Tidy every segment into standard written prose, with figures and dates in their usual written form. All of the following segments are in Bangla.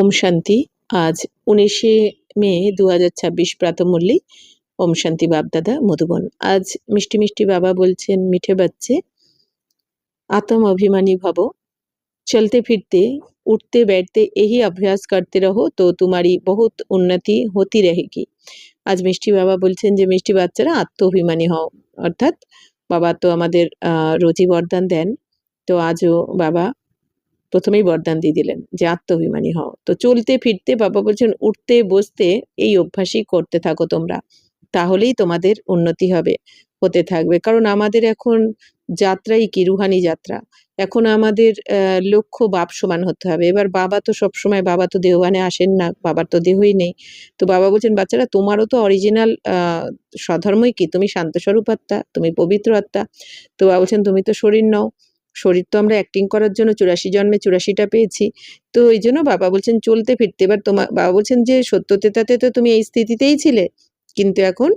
ওম শান্তি। আজ 19শে মে 2026 প্রাতঃমূল্যে ওম শান্তি বাপদাদা মধুবন। আজ মিষ্টি মিষ্টি বাবা বলছেন, মিঠে বাচ্চে आत्म अभिमानी भवो, चलते फिरते उठते बैठते यही अभ्यास करते रहो तो तुम्हारी बहुत उन्नति होती रहेगी। आज मिष्टी बाबा बोलছেন যে মিষ্টি বাচ্চারা আত্ম অভিমানী হও, অর্থাৎ বাবা তো আমাদের রোজই বরদান দেন। তো আজও বাবা প্রথমেই বরদান দিয়ে দিলেন যে আত্মঅভিমানী হও। তো চলতে ফিরতে বাবা বলছেন উঠতে বসতে এই অভ্যাসই করতে থাকো তোমরা, তাহলেই তোমাদের উন্নতি হবে, হতে থাকবে। কারণ আমাদের এখন যাত্রাই কি রুহানি যাত্রা। এখন আমাদের লক্ষ্য বাপ সমান হতে হবে। এবার বাবা তো সবসময়, বাবা তো দেহবানে আসেন না, বাবার তো দেহই নেই। তো বাবা বলছেন বাচ্চারা তোমারও তো অরিজিনাল স্বধর্মই কি, তুমি শান্তস্বরূপ আত্মা, তুমি পবিত্র আত্মা। তো বাবা বলছেন তুমি তো শরীর নও, শরীর তো আমরা অ্যাক্টিং করার জন্য 84 জন্মে 84টা পেয়েছি। তো এই জন্য বাবা বলছেন চলতে ফিরতে। এবার বাবা বলছেন যে সত্যতেতাতে তো তুমি এই স্থিতিতেই ছিলে, কিন্তু এখন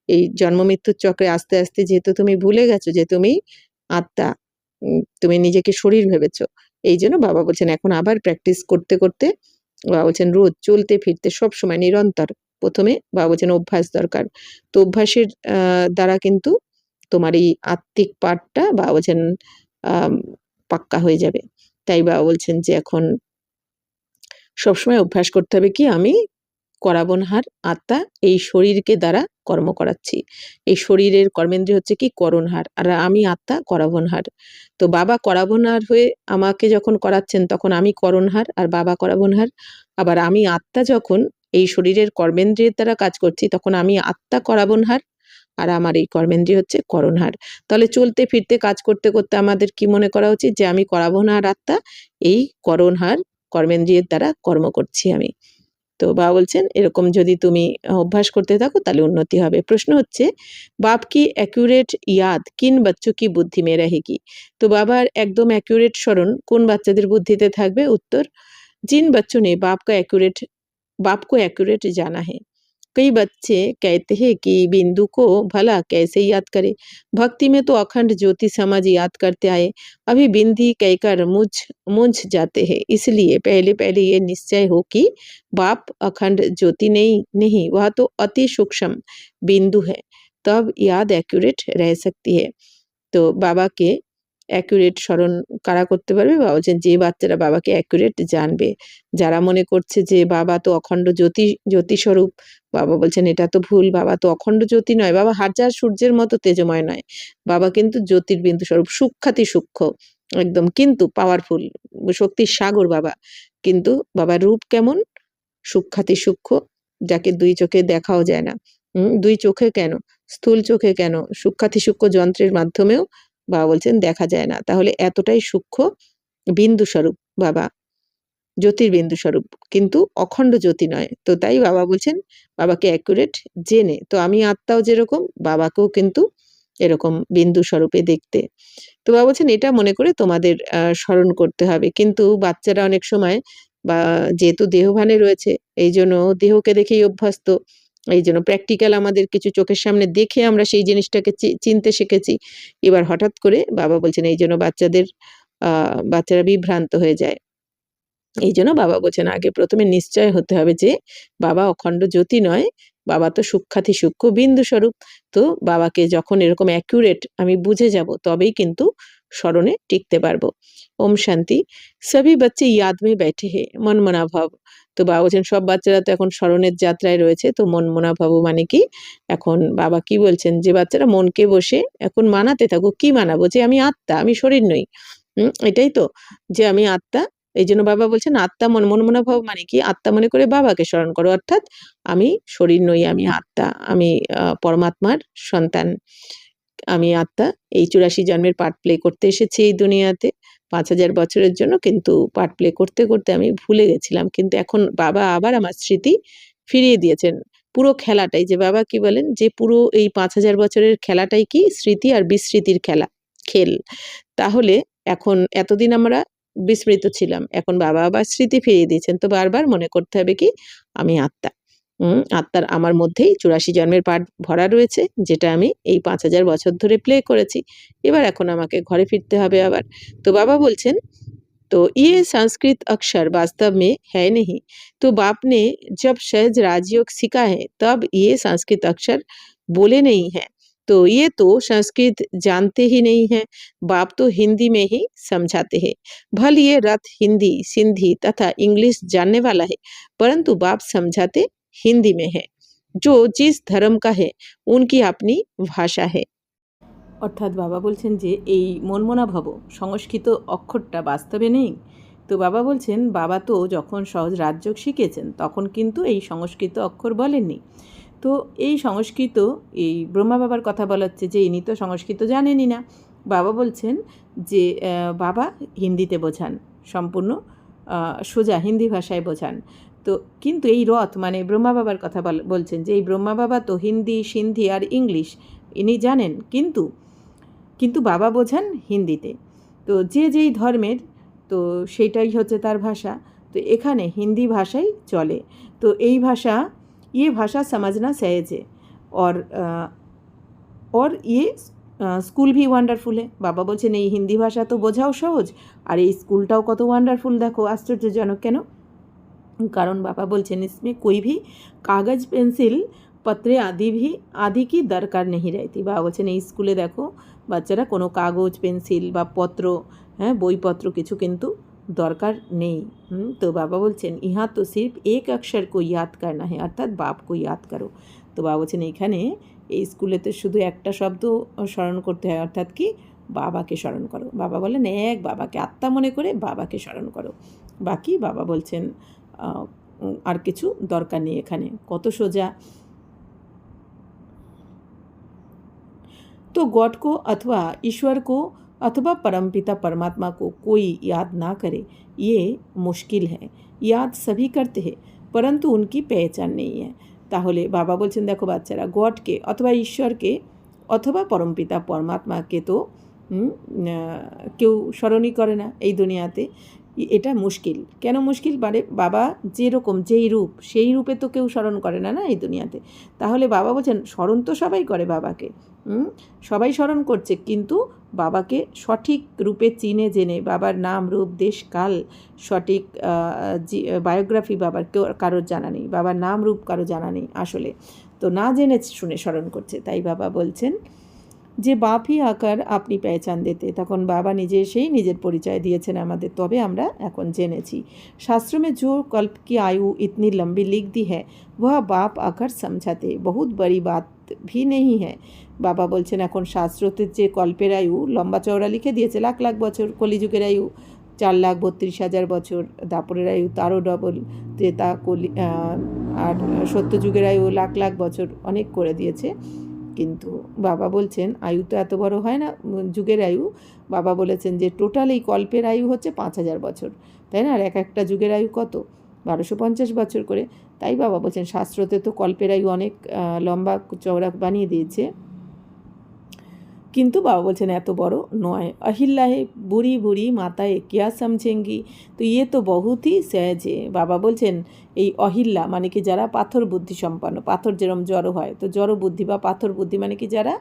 এই জন্ম মৃত্যুর চক্রে আস্তে আস্তে যেহেতু তুমি ভুলে গেছো যে তুমি আত্মা, তুমি নিজেকে শরীর ভেবেছো, এই জন্য বাবা বলছেন এখন আবার প্র্যাকটিস করতে করতে, বাবা বলছেন রোজ চলতে ফিরতে সব সময় নিরন্তর। প্রথমে বাবা বলছেন অভ্যাস দরকার। তো অভ্যাসের দ্বারা কিন্তু তোমার এই আত্মিক পাঠটা বাবা বলছেন পাক্কা হয়ে যাবে। তাই বাবা বলছেন যে এখন সবসময় অভ্যাস করতে হবে কি, আমি করাবনহার আত্মা, এই শরীরকে দ্বারা কর্ম করাচ্ছি। এই শরীরের কর্মেন্দ্রিয় হচ্ছে কি করণহার, আর আমি আত্মা করাবনহার। তো বাবা করাবনহার হয়ে আমাকে যখন করাচ্ছেন তখন আমি করণহার আর বাবা করাবনহার। আবার আমি আত্মা যখন এই শরীরের কর্মেন্দ্রিয়ের দ্বারা কাজ করছি তখন আমি আত্মা করাবনহার আর আমার এই কর্মেন্দ্রিয় হচ্ছে করণহার। তাহলে চলতে ফিরতে কাজ করতে করতে আমাদের কি মনে করা উচিত যে আমি করাবনহার আত্মা, এই করণহার কর্মেন্দ্রিয়ের দ্বারা কর্ম করছি আমি। তো বাবা বলছেন এরকম যদি তুমি অভ্যাস করতে থাকো তাহলে উন্নতি হবে। প্রশ্ন হচ্ছে বাপ কি অ্যাকুরেট ইয়াদ কিন বাচ্চো কি বুদ্ধি মে रहेगी। তো বাবার একদম অ্যাকুরেট স্মরণ কোন বাচ্চাদের বুদ্ধিতে থাকবে। উত্তর, जिन बच्चों ने बाप को एक्यूरेट जाना है। कई बच्चे कहते हैं कि बिंदु को भला कैसे याद करे, भक्ति में तो अखंड ज्योति समझ याद करते आए, अभी बिंदी कहकर मुझ जाते हैं। इसलिए पहले पहले ये निश्चय हो कि बाप अखंड ज्योति नहीं वह तो अति सूक्ष्म बिंदु है, तब याद एक्यूरेट रह सकती है। तो बाबा के অ্যাকুরেট স্মরণ কারা করতে পারবে। বাবা বলছেন যে বাচ্চারা বাবাকে অ্যাকুরেট জানবে, যারা মনে করছে যে বাবা তো অখণ্ড জ্যোতি স্বরূপ, বাবা বলছেন এটা তো ভুল। বাবা তো অখণ্ড জ্যোতি নয়, বাবা হাজার সূর্যের মতো তেজময় নয়, বাবা কিন্তু জ্যোতির্বিন্দু স্বরূপ, সূক্ষাতি সূক্ষ্ম একদম, কিন্তু পাওয়ারফুল, শক্তির সাগর বাবা। কিন্তু বাবার রূপ কেমন, সূক্ষাতি সূক্ষ্ম, যাকে দুই চোখে দেখাও যায় না। দুই চোখে কেন, স্থূল চোখে কেন, সূক্ষাতি সূক্ষ্ম যন্ত্রের মাধ্যমেও বাবা বলছেন দেখা যায় না। তাহলে এতটাই সূক্ষ্ম বিন্দু স্বরূপ বাবা, জ্যোতির্বিন্দু স্বরূপ, কিন্তু অখণ্ড জ্যোতি নয়। তো তাই বাবা বলছেন বাবাকে অ্যাকুরেট জেনে, তো আমি আত্মাও যেরকম বাবাকেও কিন্তু এরকম বিন্দু স্বরূপে দেখতে। তো বাবা বলছেন এটা মনে করে তোমাদের স্মরণ করতে হবে। কিন্তু বাচ্চারা অনেক সময় বা যেহেতু দেহভানে রয়েছে এই জন্য দেহকে দেখেই অভ্যস্ত, এই জন্য প্র্যাকটিক্যাল আমাদের কিছু চোখের সামনে দেখে আমরা সেই জিনিসটাকে চিনতে শিখেছি। এবার হঠাৎ করে বাবা বলছেন এই জন্য বাচ্চারা বিভ্রান্ত হয়ে যায়। এই জন্য বাবা বলছেন আগে প্রথমে নিশ্চয় হতে হবে যে বাবা অখণ্ড জ্যোতি নয়, বাবা তো সূক্ষাতি সূক্ষ্ম বিন্দু স্বরূপ। তো বাবাকে যখন এরকম অ্যাকুরেট আমি বুঝে যাব তবেই কিন্তু স্মরণে টিকতে পারবো। ওম শান্তি। সবই বাচ্চে ইয়াদ মে बैठे हैं মন মনা ভাব। তো বাবা বলছেন সব বাচ্চারা তো এখন স্মরণের যাত্রায় রয়েছে। তো মন মনা ভাব মানে কি, এখন বাবা কি বলছেন যে বাচ্চারা মনকে বসে এখন মানাতে থাকো। কি মানাবো, যে আমি আত্মা, আমি শরীর নই। এটাই তো, যে আমি আত্মা। এই জন্য বাবা বলছেন আত্মা মনমনা ভাব মানে কি, আত্মা মনে করে বাবাকে স্মরণ করো, অর্থাৎ আমি শরীর নই, আমি আত্মা, আমি পরমাত্মার সন্তান, আমি আত্মা। এই 84 জন্মের পার্ট প্লে করতে এসেছি এই দুনিয়াতে 5000 বছরের জন্য, কিন্তু পার্ট প্লে করতে করতে আমি ভুলে গেছিলাম। কিন্তু এখন বাবা আবার আমার স্মৃতি ফিরিয়ে দিয়েছেন। পুরো খেলাটাই, যে বাবা কি বলেন যে পুরো এই 5000 বছরের খেলাটাই কি স্মৃতি আর বিস্মৃতির খেল। তাহলে এখন এতদিন আমরা বিস্মৃত ছিলাম, এখন বাবা আবার স্মৃতি ফিরিয়ে দিয়েছেন। তো বারবার মনে করতে হবে কি আমি আত্মা, আত্মার আমার মধ্যেই 84 জন্মের পাঠ ভরা রয়েছে, যেটা আমি এই 5000 বছর ধরে প্লে করেছি। এবার এখন আমাকে ঘরে ফিরতে হবে আবার। তো বাবা বলছেন तो ये संस्कृत अक्षर वास्तव में है नहीं। तो बाप ने जब सहज राजयोग सीखा है तब ये संस्कृत अक्षर बोले नहीं हैं। तो ये तो संस्कृत जानते ही नहीं हैं। बाप तो हिंदी में ही समझाते हैं। भल ये रथ हिंदी, सिंधी तथा इंग्लिश जानने वाला है, परंतु बाप समझाते हिंदी में है। जो जिस धर्म का है उनकी अपनी भाषा है। অর্থাৎ বাবা বলছেন যে এই মনমনা ভব সংস্কৃত অক্ষরটা বাস্তবে নেই। তো বাবা বলছেন বাবা তো যখন সহজ রাজযোগ শিখেছেন তখন কিন্তু এই সংস্কৃত অক্ষর বলেননি। তো এই সংস্কৃত এই ব্রহ্মা বাবার কথা বলা হচ্ছে যে ইনি তো সংস্কৃত জানেনই না। বাবা বলছেন যে বাবা হিন্দিতে বোঝান, সম্পূর্ণ সোজা হিন্দি ভাষায় বোঝান। তো কিন্তু এই রথ মানে ব্রহ্মা বাবার কথা বলছেন যে এই ব্রহ্মা বাবা তো হিন্দি, সিন্ধি আর ইংলিশ ইনি জানেন, কিন্তু বাবা বোঝান হিন্দিতে। তো যে যেই ধর্মের তো সেইটাই হচ্ছে তার ভাষা। তো এখানে হিন্দি ভাষাই চলে। তো এই ভাষা ये भाषा समझना सहज है और ये স্কুল ভি ওয়ান্ডারফুল है। বাবা বলছেন এই হিন্দি ভাষা তো বোঝাও সহজ আর এই স্কুলটাও কত ওয়ান্ডারফুল, দেখো আশ্চর্যজনক কেন? কারণ বাবা বলছেন इसमें कोई भी कागज पेंसिल पत्रे आदि की दरकार नहीं रहती। বাবা বলছেন এই স্কুলে দেখো বাচ্চারা কোনো কাগজ পেন্সিল বা পত্র, হ্যাঁ বইপত্র কিছু কিন্তু দরকার নেই। তো বাবা বলছেন ইহা তো সির্ফ এক অক্ষর কো ইয়াদ করনা है, অর্থাৎ বাপ কো ইয়াদ করো। তো বাবা বলছেন এখানে এই স্কুলেতে শুধু একটা শব্দ স্মরণ করতে হয়, অর্থাৎ কি বাবাকে স্মরণ করো। বাবা বলেন এক বাবাকে আত্মা মনে করে বাবাকে স্মরণ করো, বাকি বাবা বলছেন আর কিছু দরকার নেই। এখানে কত সোজা। तो गॉड को अथवा ईश्वर को अथवा परमपिता परमात्मा को कोई याद ना करे ये मुश्किल है। याद सभी करते हैं परंतु उनकी पहचान नहीं है। তাহলে বাবা বলছেন দেখো বাচ্চারা গডকে অথবা ঈশ্বরকে অথবা পরমপিতা পরমাত্মাকে তো কেউ স্মরণই করে না এই দুনিয়াতে। এটা মুশকিল। কেন মুশকিল? মানে বাবা যেরকম যেই রূপ সেই রূপে তো কেউ স্মরণ করে না এই দুনিয়াতে। তাহলে বাবা বলছেন স্মরণ তো সবাই করে বাবাকে, সবাই স্মরণ করছে, কিন্তু বাবাকে সঠিক রূপে চিনে জেনে বাবার নাম রূপ দেশ কাল সঠিক বায়োগ্রাফি বাবার কারোর জানা নেই, বাবার নাম রূপ কারো জানা নেই আসলে। তো না জেনে শুনে স্মরণ করছে। তাই বাবা বলছেন যে বাপ হি আকার আপনি পেহচান দিতে, তখন বাবা নিজে এসেই নিজের পরিচয় দিয়েছেন আমাদের, তবে আমরা এখন জেনেছি। শাস্ত্র में जो कल्प की आयु इतनी लंबी लिख दी है वह बाप आकर समझाते बहुत बड़ी बात भी नहीं है। বাবা বলছেন এখন শাস্ত্রতে যে কল্পের আয়ু লম্বা চওড়া লিখে দিয়েছে, লাখ লাখ বছর, কলিযুগের আয়ু 4,32,000 বছর, দাপরের আয়ু তারও ডবল, ত্রেতা কলি আর সত্যযুগের আয়ু লাখ লাখ বছর, অনেক করে দিয়েছে। কিন্তু বাবা বলছেন আয়ু তো এত বড় হয় না যুগের আয়ু। বাবা বলেছেন যে টোটাল এই কল্পের আয়ু হচ্ছে 5,000 বছর, তাই না? আর এক একটা যুগের আয়ু কত? 1250 বছর করে। তাই বাবা বলছেন শাস্ত্রতে তো কল্পের আয়ু অনেক লম্বা চওড়া বানিয়ে দিয়েছে, কিন্তু বাবা বলছেন এত বড় নয়। अहिल्ला है बुरी बुरी माताएं क्या समझेंगी, তো ইয়ে তো বহুত ही सहज है। বাবা বলছেন এই অহিল্লা মানে কি যারা পাথর বুদ্ধি সম্পন্ন, পাথর যেরম জড়ো হয়, তো জড়ো বুদ্ধি বা পাথর বুদ্ধি মানে কি যারা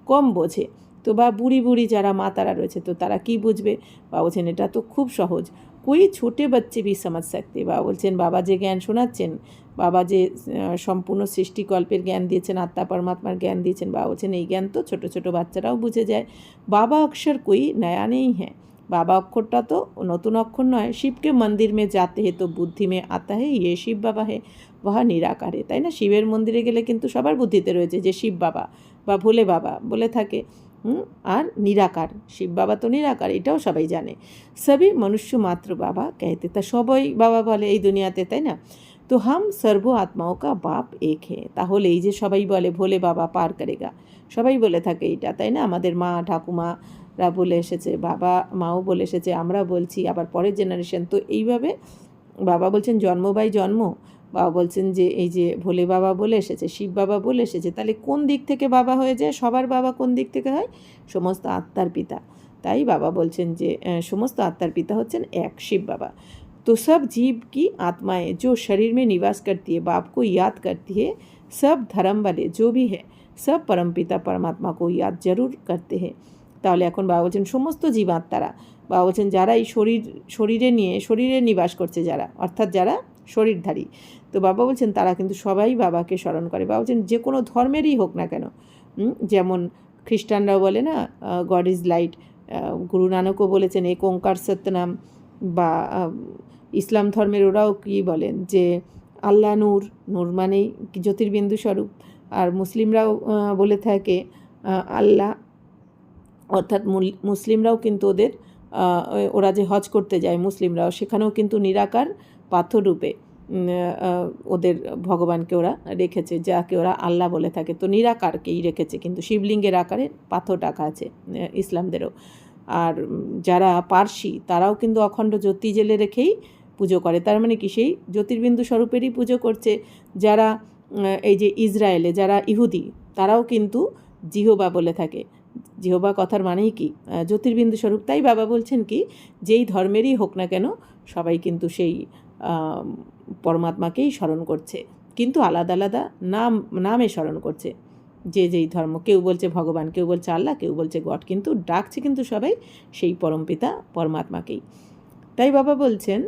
কম বোঝে, তো বা বুড়ি বুড়ি যারা মাতারা রয়েছে তো তারা কি বুঝবে? বাবা বলছেন এটা তো খুব সহজ, कोई छोटे बच्चे भी समझ सकते। বাবা বলছেন বাবা যে জ্ঞান শোনাচ্ছেন, বাবা যে সম্পূর্ণ সৃষ্টিকল্পের জ্ঞান দিয়েছেন, আত্মা পরমাত্মার জ্ঞান দিয়েছেন, বাবা বলছেন এই জ্ঞান তো ছোটো ছোটো বাচ্চারাও বুঝে যায়। বাবা অক্ষর कोई नया नहीं है, বাবা অক্ষরটা তো নতুন অক্ষর নয়। শিবকে মন্দির মে যাতে হে তো বুদ্ধি মে আতা হে ইয়ে শিব বাবা হে ওহা নিরাকার হে, তাই না? শিবের মন্দিরে গেলে কিন্তু সবার বুদ্ধিতে রয়েছে যে শিব বাবা বা ভোলে বাবা বলে থাকে, আর নিরাকার, শিব বাবা তো নিরাকার, এটাও সবাই জানে। সবই মনুষ্য মাত্র বাবা कहते, তা সবাই বাবা বলে এই দুনিয়াতে, তাই না? তো হাম সর্ব আত্মাও কা বাপ এক হে, তাহলে এই যে সবাই বলে ভোলে বাবা পার করেগা, সবাই বলে থাকে এইটা, তাই না? আমাদের মা ঠাকুমারা বলে এসেছে, বাবা মাও বলে এসেছে, আমরা বলছি, আবার পরের জেনারেশন। তো এইভাবে বাবা বলছেন জন্ম বাই জন্ম। বাবা বলছেন যে এই যে ভোলে বাবা বলে এসেছে, শিব বাবা বলে এসেছে, তাহলে কোন দিক থেকে বাবা হয়ে যায়? সবার বাবা কোন দিক থেকে হয়? সমস্ত আত্মার পিতা। তাই বাবা বলছেন যে সমস্ত আত্মার পিতা হচ্ছেন এক, শিব বাবা। तो सब जीव की आत्माएं जो शरीर में निवास करती है बाप को याद करती है, सब धर्म वाले जो भी है सब परमपिता परमात्मा को याद जरूर करते हैं। তাহলে এখন বাবা বলছেন সমস্ত জীবাত্মারা বাবা বলছেন যারা এই শরীরে নিবাস করছে যারা, অর্থাৎ যারা শরীরধারী, তো বাবা বলছেন তারা কিন্তু সবাই বাবাকে স্মরণ করে। বাবা বলছেন যে কোনো ধর্মেরই হোক না কেন, যেমন খ্রিস্টানরাও বলে না গড ইজ লাইট, গুরু নানকও বলেছেন এক ওঙ্কার সত্যনাম, বা ইসলাম ধর্মের ওরাও কী বলেন যে আল্লাহ নূর, নূর মানেই জ্যোতির্বিন্দু স্বরূপ। আর মুসলিমরাও বলে থাকে আল্লাহ, অর্থাৎ মুসলিমরাও কিন্তু ওরা যে হজ করতে যায় মুসলিমরাও, সেখানেও কিন্তু নিরাকার পাথর রূপে ওদের ভগবানকে ওরা রেখেছে, যাকে ওরা আল্লাহ বলে থাকে। তো নিরাকারকেই রেখেছে, কিন্তু শিবলিঙ্গের আকারে পাথর রাখা আছে ইসলামদেরও। আর যারা পার্সি তারাও কিন্তু অখণ্ড জ্যোতি জেলে রেখেই পুজো করে, তার মানে কি সেই জ্যোতির্বিন্দু স্বরূপেরই পুজো করছে। যারা এই যে ইসরায়েলে যারা ইহুদি, তারাও কিন্তু জিহোবা বলে থাকে। জিহোবা কথার মানেই কি জ্যোতির্বিন্দু স্বরূপ। তাই বাবা বলছেন কি যেই ধর্মেরই হোক না কেন সবাই কিন্তু সেই পরমাত্মাকেই স্মরণ করছে, কিন্তু আলাদা আলাদা নামে স্মরণ করছে। যেই ধর্ম, কেউ বলছে ভগবান, কেউ বলছে আল্লাহ, কেউ বলছে গড, কিন্তু ডাকছে কিন্তু সবাই সেই পরমপিতা পরমাত্মাকেই। তাই বাবা বলছেন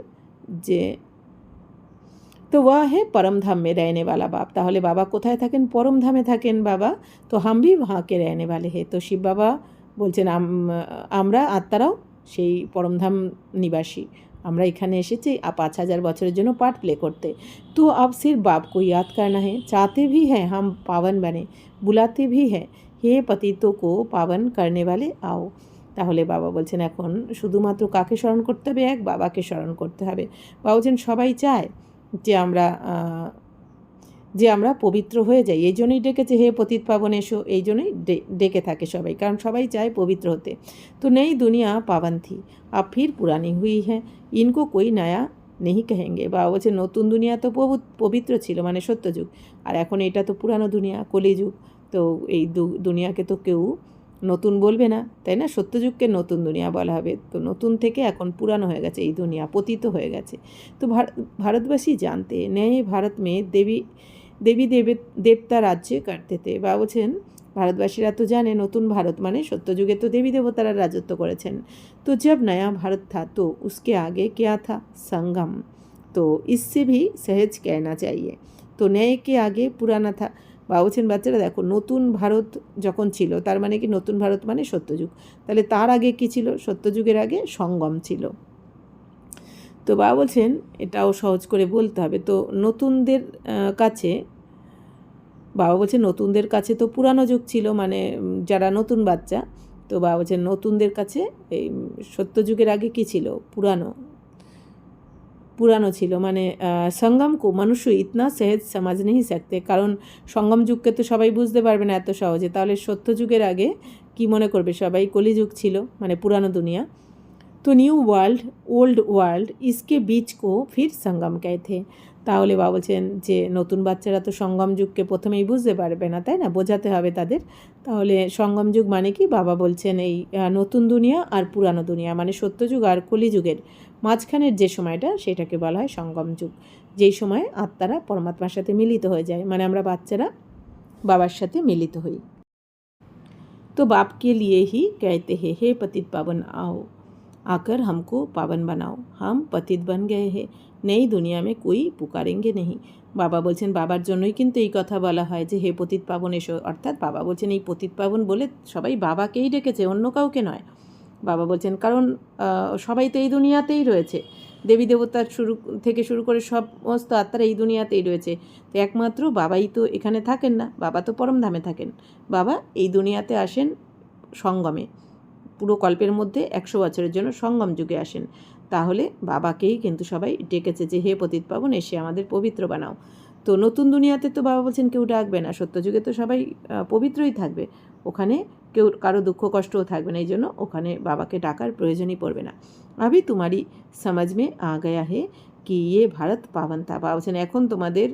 যে তো ওয়া হে পরমধাম মে रहने वाला बाप। তাহলে বাবা কোথায় থাকেন? পরমধামে থাকেন বাবা। তো হাম ভি वहाँ के रहने वाले हैं। তো শিব বাবা বলছেন আমরা আত্মারাও সেই পরমধাম নিবাসী, আমরা এখানে এসেছি 5000 বছরের জন্য পার্ট প্লে করতে। তো अब सिर्फ बाप को याद करना है, चाहते भी हैं हम पावन बने, बुलाते भी हैं হে পতিতো কো পাবন করনে वाले आओ। তাহলে বাবা বলছেন এখন শুধুমাত্র কাকে স্মরণ করতে হবে? এক বাবাকে স্মরণ করতে হবে। বাবা বলছেন সবাই চায় যে আমরা পবিত্র হয়ে যাই, এই জন্যই ডেকেছে হে পতিত পাবন এসো, এই জন্যই ডেকে থাকে সবাই, কারণ সবাই চায় পবিত্র হতে। তো নেই দুনিয়া পাবন থি, আব ফির পুরানি হুই হ্যাঁ, ইনকো কই নয়া নেই কহেঙ্গে। বাবা বলছে নতুন দুনিয়া তো পবিত্র ছিল, মানে সত্যযুগ, আর এখন এটা তো পুরানো দুনিয়া, কলিযুগ। তো এই দুনিয়াকে তো কেউ নতুন বলবে না, তাই না? সত্যযুগকে নতুন দুনিয়া বলা হবে। তো নতুন থেকে এখন পুরানো হয়ে গেছে এই দুনিয়া, পতিত হয়ে গেছে। তো ভারতবাসী জানতে নেই ভারত মে দেবী দেবতা রাজ্য করতে थे। বা বলছেন ভারতবাসীরা তো জানে নতুন ভারত মানে সত্যযুগে তো দেবী দেবতারা রাজত্ব করেছেন। তো जब नया भारत था तो उसके आगे क्या था? संगम। तो इससे भी सहज कहना चाहिए। তো ন্যায় কে আগে পুরানা থা। বা বলছেন বাচ্চারা দেখো নতুন ভারত যখন ছিল, তার মানে কি নতুন ভারত মানে সত্যযুগ, তাহলে তার আগে কি ছিল? সত্যযুগের আগে সঙ্গম ছিল। তো বাবা বলছেন এটাও সহজ করে বলতে হবে। তো নতুনদের কাছে, বাবা বলছেন নতুনদের কাছে তো পুরানো যুগ ছিল, মানে যারা নতুন বাচ্চা, তো বাবা বলছেন নতুনদের কাছে এই সত্যযুগের আগে কি ছিল? পুরানো ছিল। মানে সঙ্গম কো মনুষ্য ইতনা সহজ সমাজ নেই सकते, কারণ সঙ্গম যুগকে তো সবাই বুঝতে পারবে না এত সহজে। তাহলে সত্যযুগের আগে কি মনে করবে সবাই? কলিযুগ ছিল, মানে পুরানো দুনিয়া। তো নিউ ওয়ার্ল্ড ওল্ড ওয়ার্ল্ড ইসকে বীচ কো ফির সঙ্গম कहते। তাহলে বাবা বলছেন যে নতুন বাচ্চারা তো সঙ্গম যুগকে প্রথমেই বুঝতে পারবে না, তাই না? বোঝাতে হবে তাদের। তাহলে সঙ্গম যুগ মানে কি? বাবা বলছেন এই নতুন দুনিয়া আর পুরানো দুনিয়া, মানে সত্যযুগ আর কলিযুগের মাঝখানের যে সময়টা, সেটাকে বলা হয় সঙ্গম যুগ, যেই সময় আত্মারা পরমাত্মার সাথে মিলিত হয়ে যায়, মানে আমরা বাচ্চারা বাবার সাথে মিলিত হই। তো बाप के लिए ही कहते हैं हे पतित पावन आओ, आकर हमको पावन बनाओ, हम पतित बन गए हैं, नई दुनिया में कोई पुकारेंगे नहीं। বাবা বলছেন বাবার জন্যই কিন্তু এই কথা বলা হয় যে হে পতিত পাবন এসো, অর্থাৎ বাবা বলছেন এই পতিত পাবন বলে সবাই বাবাকেই ডেকেছে, অন্য কাউকে নয়। বাবা বলছেন কারণ সবাই তো এই দুনিয়াতেই রয়েছে, দেবী দেবতার থেকে শুরু করে সমস্ত আত্মারা এই দুনিয়াতেই রয়েছে। তো একমাত্র বাবাই তো এখানে থাকেন না, বাবা তো পরমধামে থাকেন। বাবা এই দুনিয়াতে আসেন সঙ্গমে, পুরো কল্পের মধ্যে 100 বছরের জন্য সঙ্গম যুগে আসেন। তাহলে বাবাকেই কিন্তু সবাই ডেকেছে যে হে পতিত পাবন এসে আমাদের পবিত্র বানাও। তো নতুন দুনিয়াতে তো বাবা বলছেন কেউ ডাকবে না, সত্যযুগে তো সবাই পবিত্রই থাকবে, ওখানে কেউ কারো দুঃখ কষ্টও থাকবে না, এই জন্য ওখানে বাবাকে ডাকার প্রয়োজনই পড়বে না। আভি তোমারি সমাজ মে আ গয়া হে কি ইয়ে ভারত পাবন থা। বাবা বলছেন এখন তোমাদের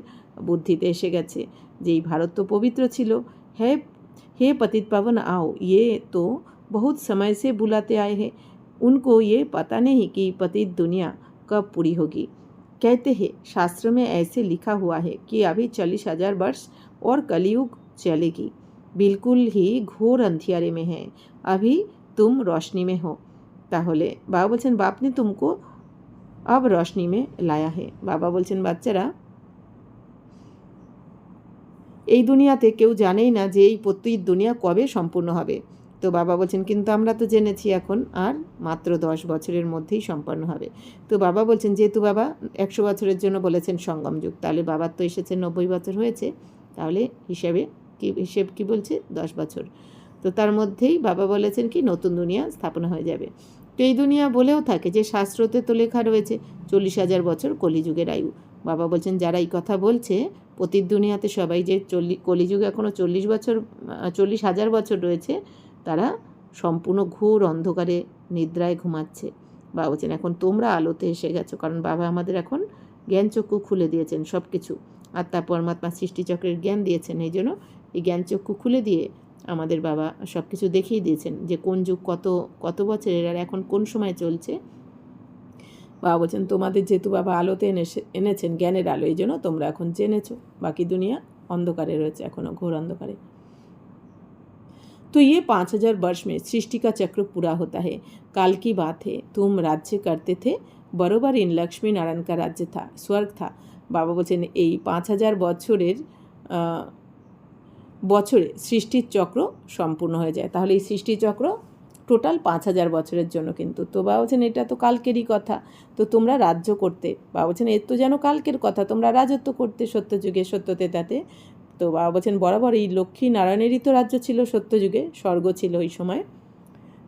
বুদ্ধিতে এসে গেছে যে এই ভারত তো পবিত্র ছিল। हे पतित पावन आओ, ये तो बहुत समय से बुलाते आए हैं, उनको ये पता नहीं कि पतित दुनिया कब पूरी होगी। कहते हैं शास्त्र में ऐसे लिखा हुआ है कि अभी 40,000 वर्ष और कलयुग चलेगी, बिल्कुल ही घोर अंधियारे में है, अभी तुम रोशनी में हो। তাহলে বাবা বলছেন বাপ নে তুমকো अब रोशनी में लाया है। বাবা বলছেন বাচ্চারা এই দুনিয়াতে কেউ জানেই না যে এই পতিত দুনিয়া কবে সম্পূর্ণ হবে। তো বাবা বলছেন কিন্তু আমরা তো জেনেছি এখন আর মাত্র 10 বছরের মধ্যেই সম্পন্ন হবে। তো বাবা বলছেন যেহেতু বাবা 100 বছরের জন্য বলেছেন সঙ্গম যুগ, তাহলে বাবার তো এসেছে 90 বছর হয়েছে, তাহলে হিসেব কি বলছে 10 বছর। তো তার মধ্যেই বাবা বলেছেন কি নতুন দুনিয়া স্থাপনা হয়ে যাবে। তো এই দুনিয়া বলেও থাকে যে শাস্ত্রতে তো লেখা রয়েছে 40,000 বছর কলিযুগের আয়ু। বাবা বলছেন যারা এই কথা বলছে পতিত দুনিয়াতে সবাই যে কলিযুগে এখনও 40,000 বছর রয়েছে, তারা সম্পূর্ণ ঘোর অন্ধকারে নিদ্রায় ঘুমাচ্ছে। বাবা বলছেন এখন তোমরা আলোতে এসে গেছো, কারণ বাবা আমাদের এখন জ্ঞানচক্ষু খুলে দিয়েছেন সব কিছু, আত্মা পরমাত্মা সৃষ্টিচক্রের জ্ঞান দিয়েছেন। এই জন্য এই জ্ঞানচক্ষু খুলে দিয়ে আমাদের বাবা সব কিছু দেখিয়ে দিয়েছেন যে কোন যুগ কত বছরের আর এখন কোন সময় চলছে। বাবা বলছেন তোমাদের যেহেতু বাবা আলোতে এনেছেন জ্ঞানের আলো, এই জন্য তোমরা এখন জেনেছো, বাকি দুনিয়া অন্ধকারে রয়েছে, এখনও ঘোর অন্ধকারে। तो ये 5,000 वर्ष में सृष्टि का चक्र पूरा होता है। काल की बात है, तुम राज्य करते थे, बरोबर इन लक्ष्मी नारायण का राज्य था, स्वर्ग था। बाबा বলছেন এই 5,000 বছরে সৃষ্টির চক্র সম্পূর্ণ হয়ে যায়। তাহলে এই সৃষ্টি চক্র টোটাল 5,000 বছরের জন্য কিন্তু। তো বাবা বলছেন এটা তো কালকেরই কথা, তো তোমরা রাজ্য করতে। বাবা বলছেন এর তো যেন কালকের কথা, তোমরা রাজত্ব করতে সত্যযুগে সত্যতেতাতে। তো বাবা বলছেন বরাবর এই লক্ষ্মী নারায়ণেরই তো রাজ্য ছিল সত্যযুগে, স্বর্গ ছিল ওই সময়।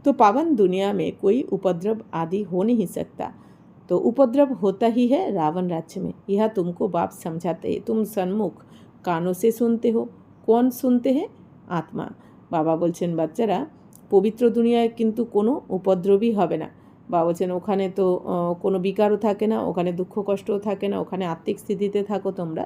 तो पावन दुनिया में कोई उपद्रव आदि हो नहीं सकता, तो उपद्रव होता ही है रावण राज्य में। यह तुमको बाप समझाते हैं, तुम सन्मुख कानों से सुनते हो। कौन सुनते हैं? आत्मा। बाबा বলছেন বাচ্চারা পবিত্র দুনিয়ায় কিন্তু কোনো উপদ্রবই হবে না। বাবা বলছেন ওখানে তো কোনো বিকারও থাকে না, ওখানে দুঃখ কষ্টও থাকে না, ওখানে আত্মিক স্থিতিতে থাকো তোমরা।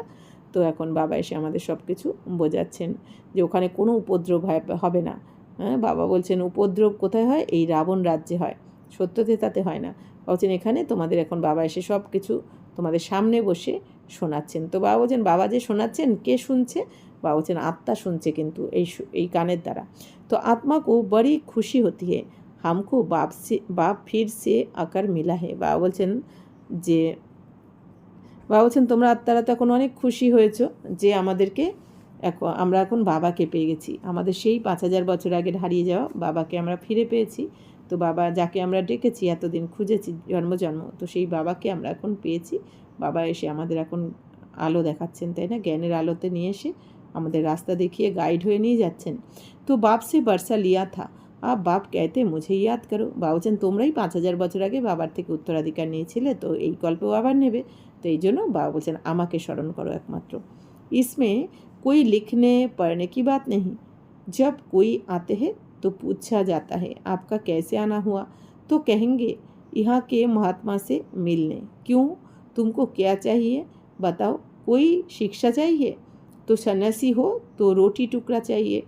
তো এখন বাবা এসে আমাদের সব কিছু বোঝাচ্ছেন যে ওখানে কোনো উপদ্রব হবে না। হ্যাঁ, বাবা বলছেন উপদ্রব কোথায় হয়? এই রাবণ রাজ্যে হয়, সত্যতেতাতে হয় না। বলছেন এখানে তোমাদের এখন বাবা এসে সব কিছু তোমাদের সামনে বসে শোনাচ্ছেন। তো বাবা বলছেন বাবা যে শোনাচ্ছেন কে শুনছে? বাবা বলছেন আত্মা শুনছে কিন্তু এই কানের দ্বারা। তো আত্মা কো বড়ি খুশি হতি হে, হামকো বাপ ফির সে আকার মিলা হে। বাবা বলছেন তোমরা আত্মারা তো এখন অনেক খুশি হয়েছো যে আমরা এখন বাবাকে পেয়ে গেছি, আমাদের সেই 5,000 বছর আগে হারিয়ে যাওয়া বাবাকে আমরা ফিরে পেয়েছি। তো বাবা যাকে আমরা ডেকেছি এতদিন খুঁজেছি জন্ম, তো সেই বাবাকে আমরা এখন পেয়েছি। বাবা এসে আমাদের এখন আলো দেখাচ্ছেন, তাই না? জ্ঞানের আলোতে নিয়ে এসে আমাদের রাস্তা দেখিয়ে গাইড হয়ে নিয়ে যাচ্ছেন। তো বাপ সে বর্ষা লিয়া থা, আপ বাপ কেতে মুঝে ইয়াদ করো। বাবা বলছেন তোমরাই 5,000 বছর আগে বাবার থেকে উত্তরাধিকার নিয়েছিলে, তো এই কল্পেও আবার নেবে। তো এই জন্য বাবা বলছেন আমাকে স্মরণ করো একমাত্র। इसमें कोई लिखने पढ़ने की बात नहीं, जब कोई आते हैं तो पूछा जाता है आपका कैसे आना हुआ, तो कहेंगे यहाँ के महात्मा से मिलने। क्यों? तुमको क्या चाहिए बताओ? कोई शिक्षा चाहिए? तो सन्यासी हो तो रोटी टुकड़ा चाहिए।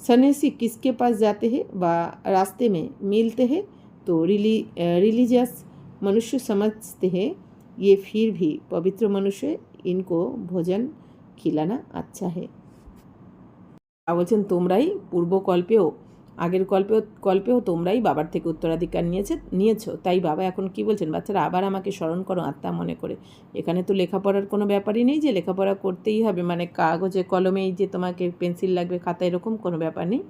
सन्यासी किसके पास जाते हैं व रास्ते में मिलते हैं तो रिलीजियस मनुष्य समझते हैं ये फिर भी पवित्र मनुष्य, इनको भोजन खिलाना अच्छा है। বলছেন তোমরাই পূর্বকল্পেও আগের কল্পেও তোমরাই বাবার থেকে উত্তরাধিকার নিয়েছো, তাই বাবা এখন কি বলছেন? বাচ্চারা আবার আমাকে স্মরণ করো আত্মা মনে করে। এখানে তো লেখাপড়ার কোনো ব্যাপারই নেই যে লেখাপড়া করতেই হবে, মানে কাগজে কলমেই যে তোমাকে পেন্সিল লাগবে খাতা, এরকম কোনো ব্যাপার নেই।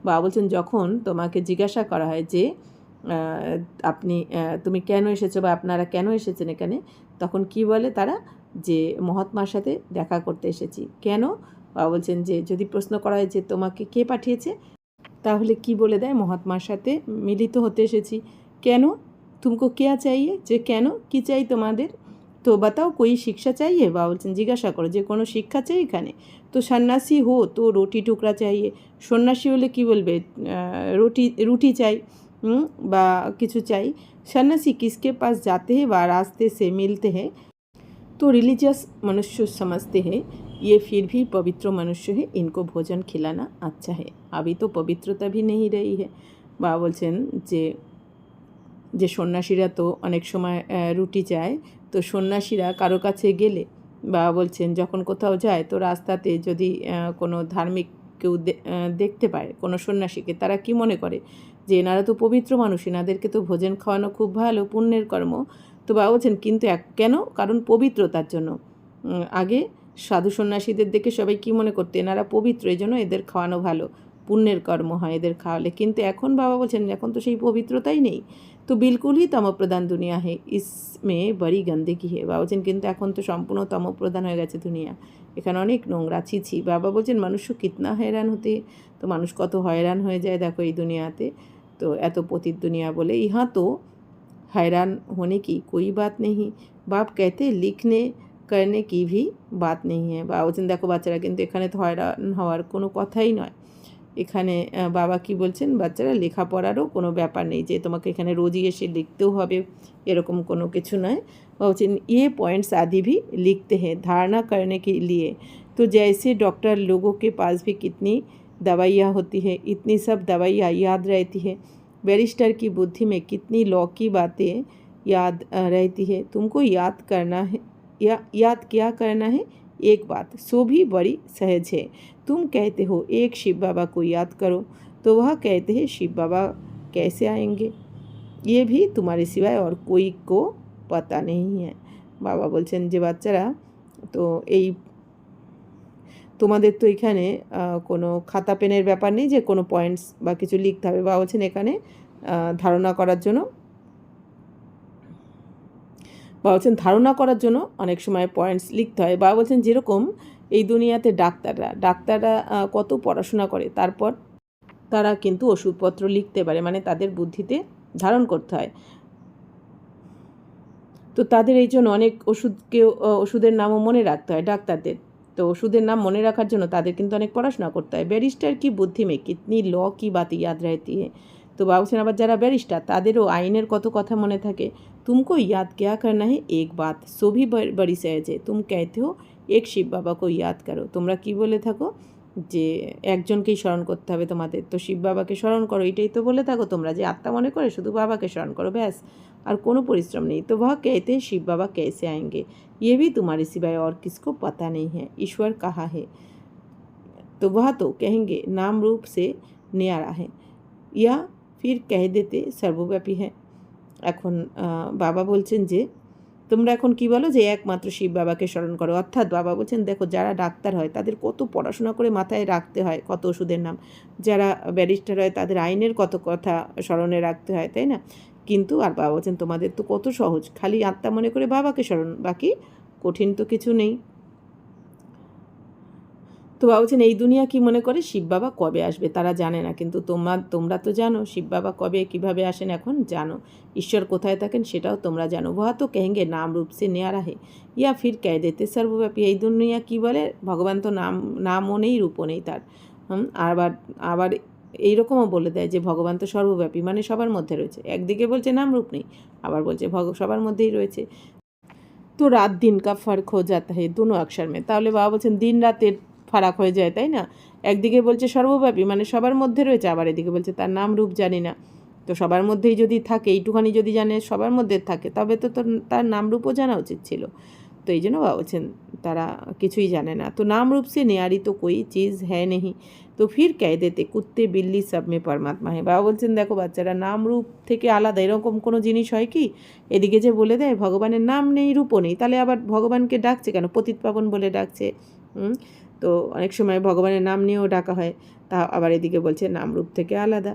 বাবা বলছেন যখন তোমাকে জিজ্ঞাসা করা হয় যে তুমি কেন এসেছো বা আপনারা কেন এসেছেন এখানে, তখন কি বলে তারা? যে মহাত্মার সাথে দেখা করতে এসেছি। কেন? বাবা বলছেন যে যদি প্রশ্ন করা হয় যে তোমাকে কে পাঠিয়েছে, তাহলে কি বলে দেয়? মহাত্মার সাথে মিলিত হতে এসেছি। কেন? তুমকো কেয়া চাইয়ে, যে কেন কি চাই তোমাদের? তো বাতাও কোই শিক্ষা চাইয়ে। বাবা বলছেন জিজ্ঞাসা করো যে কোনো শিক্ষা চাই এখানে। তো সন্ন্যাসী হো তো রুটি টুকরা চাইয়ে। সন্ন্যাসী হলে কি বলবে? রুটি চাই বা কিছু চাই। সন্ন্যাসী কিসকে পাস যাতে হে বা রাস্তে সে মিলতে হে तो रिलीजियस मनुष्य समझते हैं ये फिर भी पवित्र मनुष्य है, इनको भोजन खिलाना अच्छा है। अभी तो पवित्रता भी नहीं रही है। বাবা বলছেন যে সন্ন্যাসীরা তো অনেক সময় রুটি চায়। তো সন্ন্যাসীরা কারো কাছে গেলে বাবা বলছেন যখন কোথাও যায় তো রাস্তাতে যদি কোনো ধার্মিক কেউ দেখতে পায় কোনো সন্ন্যাসীকে, তারা কি মনে করে যে এনারা তো পবিত্র মানুষ, এনাদেরকে তো ভোজন খাওয়ানো খুব ভালো, পুণ্যের কর্ম। তো বাবা বলছেন কিন্তু কেন? কারণ পবিত্রতার জন্য। আগে সাধু সন্ন্যাসীদের দেখে সবাই কী মনে করতো, এনারা পবিত্র, এই জন্য এদের খাওয়ানো ভালো, পুণ্যের কর্ম হয় এদের খাওয়ালে। কিন্তু এখন বাবা বলছেন এখন তো সেই পবিত্রতাই নেই। তো বিলকুল হি তমপ্রধান দুনিয়া হে, ইসমে বড়ি গন্দেগি হে। বাবা বলছেন কিন্তু এখন তো সম্পূর্ণ তমপ্রধান হয়ে গেছে দুনিয়া, এখানে অনেক নোংরা, ছি। বাবা বলছেন মানুষ কিতনা হয়রান হতে, তো মানুষ কত হয়রান হয়ে যায় দেখো এই দুনিয়াতে। তো এত পতিত দুনিয়া বলে, ইহা তো हैरान होने की कोई बात नहीं। बाप कहते लिखने करने की भी बात नहीं है। বাবা বলছেন দেখো বাচ্চারা, কিন্তু এখানে তো হয়রান হওয়ার কোনো কথাই নয়। এখানে বাবা কি বলছেন, বাচ্চারা লেখাপড়ারও কোনো ব্যাপার নেই যে তোমাকে এখানে রোজই এসে লিখতেও হবে, এরকম কোনো কিছু নয়। বাবা বলছেন ये पॉइंट्स आदि भी लिखते हैं धारणा करने के लिए। तो जैसे डॉक्टर लोगों के पास भी कितनी दवाइयाँ होती है, इतनी सब दवाइयाँ याद रहती है। बैरिस्टर की बुद्धि में कितनी लॉ की बातें याद रहती है। तुमको याद करना है या याद क्या करना है, एक बात सो भी बड़ी सहज है। तुम कहते हो एक शिव बाबा को याद करो, तो वह कहते हैं शिव बाबा कैसे आएंगे, ये भी तुम्हारे सिवाय और कोई को पता नहीं है। बाबा बोलছেন যে বাচ্চারা, তো এই তোমাদের তো এখানে কোনো খাতা পেনের ব্যাপার নেই যে কোনো পয়েন্টস বা কিছু লিখতে হবে। বাবা বলছেন এখানে ধারণা করার জন্য, বাবা বলছেন ধারণা করার জন্য অনেক সময় পয়েন্টস লিখতে হয়। বাবা বলছেন যেরকম এই দুনিয়াতে ডাক্তাররা কত পড়াশোনা করে, তারপর তারা কিন্তু ওষুধপত্র লিখতে পারে, মানে তাদের বুদ্ধিতে ধারণ করতে হয়। তো তাদের এই জন্য অনেক ওষুধের নামও মনে রাখতে হয় ডাক্তারদের। তো ওষুধের নাম মনে রাখার জন্য তাদের কিন্তু অনেক পড়াশোনা করতে হয়। ব্যারিস্টার কি বুদ্ধি মে কিতনি ল কি বাত ইয়াদ রহতি है। তো বাবা বলছেন আবার যারা ব্যারিস্টার তাদেরও আইনের কত কথা মনে থাকে। तुमको याद क्या करना है, एक बात सो भी बड़ी सहज है। तुम कहते हो एक शिव बाबा को याद करो। তোমরা কি বলে থাকো যে একজনকেই স্মরণ করতে হবে তোমাদের, তো শিব বাবাকে স্মরণ করো, এটাই তো বলে থাকো তোমরা যে আত্মা মনে করে শুধু বাবাকে স্মরণ করো, ব্যাস, আর কোনো পরিশ্রম নেই। তো वह कहते हैं शिव बाबा कैसे आएंगे, ये भी तुम्हारे सिवाय और किसको पता नहीं है। ईश्वर कहाँ है, तो वह तो कहेंगे नाम रूप से न्यारा है, या फिर कह देते सर्वव्यापी है। এখন বাবা বলছেন যে তোমরা এখন কি বলো যে একমাত্র শিব বাবাকে স্মরণ করো। অর্থাৎ বাবা বলছেন দেখো যারা ডাক্তার হয় তাদের কত পড়াশোনা করে মাথায় রাখতে হয় কত ওষুধের নাম, যারা ব্যারিস্টার হয় তাদের আইনের কত কথা স্মরণে রাখতে হয়, তাই না? কিন্তু আর বাবা বলছেন তোমাদের তো কত সহজ, খালি আত্মা মনে করে বাবাকে স্মরণ, বাকি কঠিন তো কিছু নেই। তো বাবা বলছেন এই দুনিয়া কি মনে করে শিব বাবা কবে আসবে তারা জানে না, কিন্তু তোমরা তো জানো শিব বাবা কবে কিভাবে আসেন এখন জানো, ঈশ্বর কোথায় থাকেন সেটাও তোমরা জানো। वह तो कहेंगे नाम रूप से न्यारा है, या फिर कह देते सर्वव्यापी। এই দুনিয়া কি বলে, ভগবান তো নামও নেই রূপও নেই তার। আবার এইরকমও বলে দেয় যে ভগবান তো সর্বব্যাপী, মানে সবার মধ্যে রয়েছে। একদিকে বলছে নাম রূপ নেই, আবার বলছে সবার মধ্যেই রয়েছে। তো রাত দিন কা ফার্ক হো যাতা হে দোনো অক্ষর মে। তাহলে বাবা বলছেন দিন রাতের ফারাক হয়ে যায়, তাই না? একদিকে বলছে সর্বব্যাপী মানে সবার মধ্যে রয়েছে, আবার এদিকে বলছে তার নাম রূপ জানি না। তো সবার মধ্যেই যদি থাকে, এইটুখানি যদি জানে সবার মধ্যে থাকে, তবে তো তার নাম রূপও জানা উচিত ছিল। তো এই জন্য বাবা বলছেন তারা কিছুই জানে না। তো নাম রূপ সে নেয়ারি তো কোই চিজ হ্যায় নেই, তো ফির কহ দেতে কুত্তে বিল্লি সব মে পরমাত্মা হ্যাঁ। বাবা বলছেন দেখো বাচ্চারা, নাম রূপ থেকে আলাদা এরকম কোনো জিনিস হয় কি? এদিকে যে বলে দেয় ভগবানের নাম নেই রূপও নেই, তাহলে আবার ভগবানকে ডাকছে কেন? পতিত পাবন বলে ডাকছে। তো অনেক সময় ভগবানের নাম নিয়েও ডাকা হয়, তা আবার এদিকে বলছে নাম রূপ থেকে আলাদা।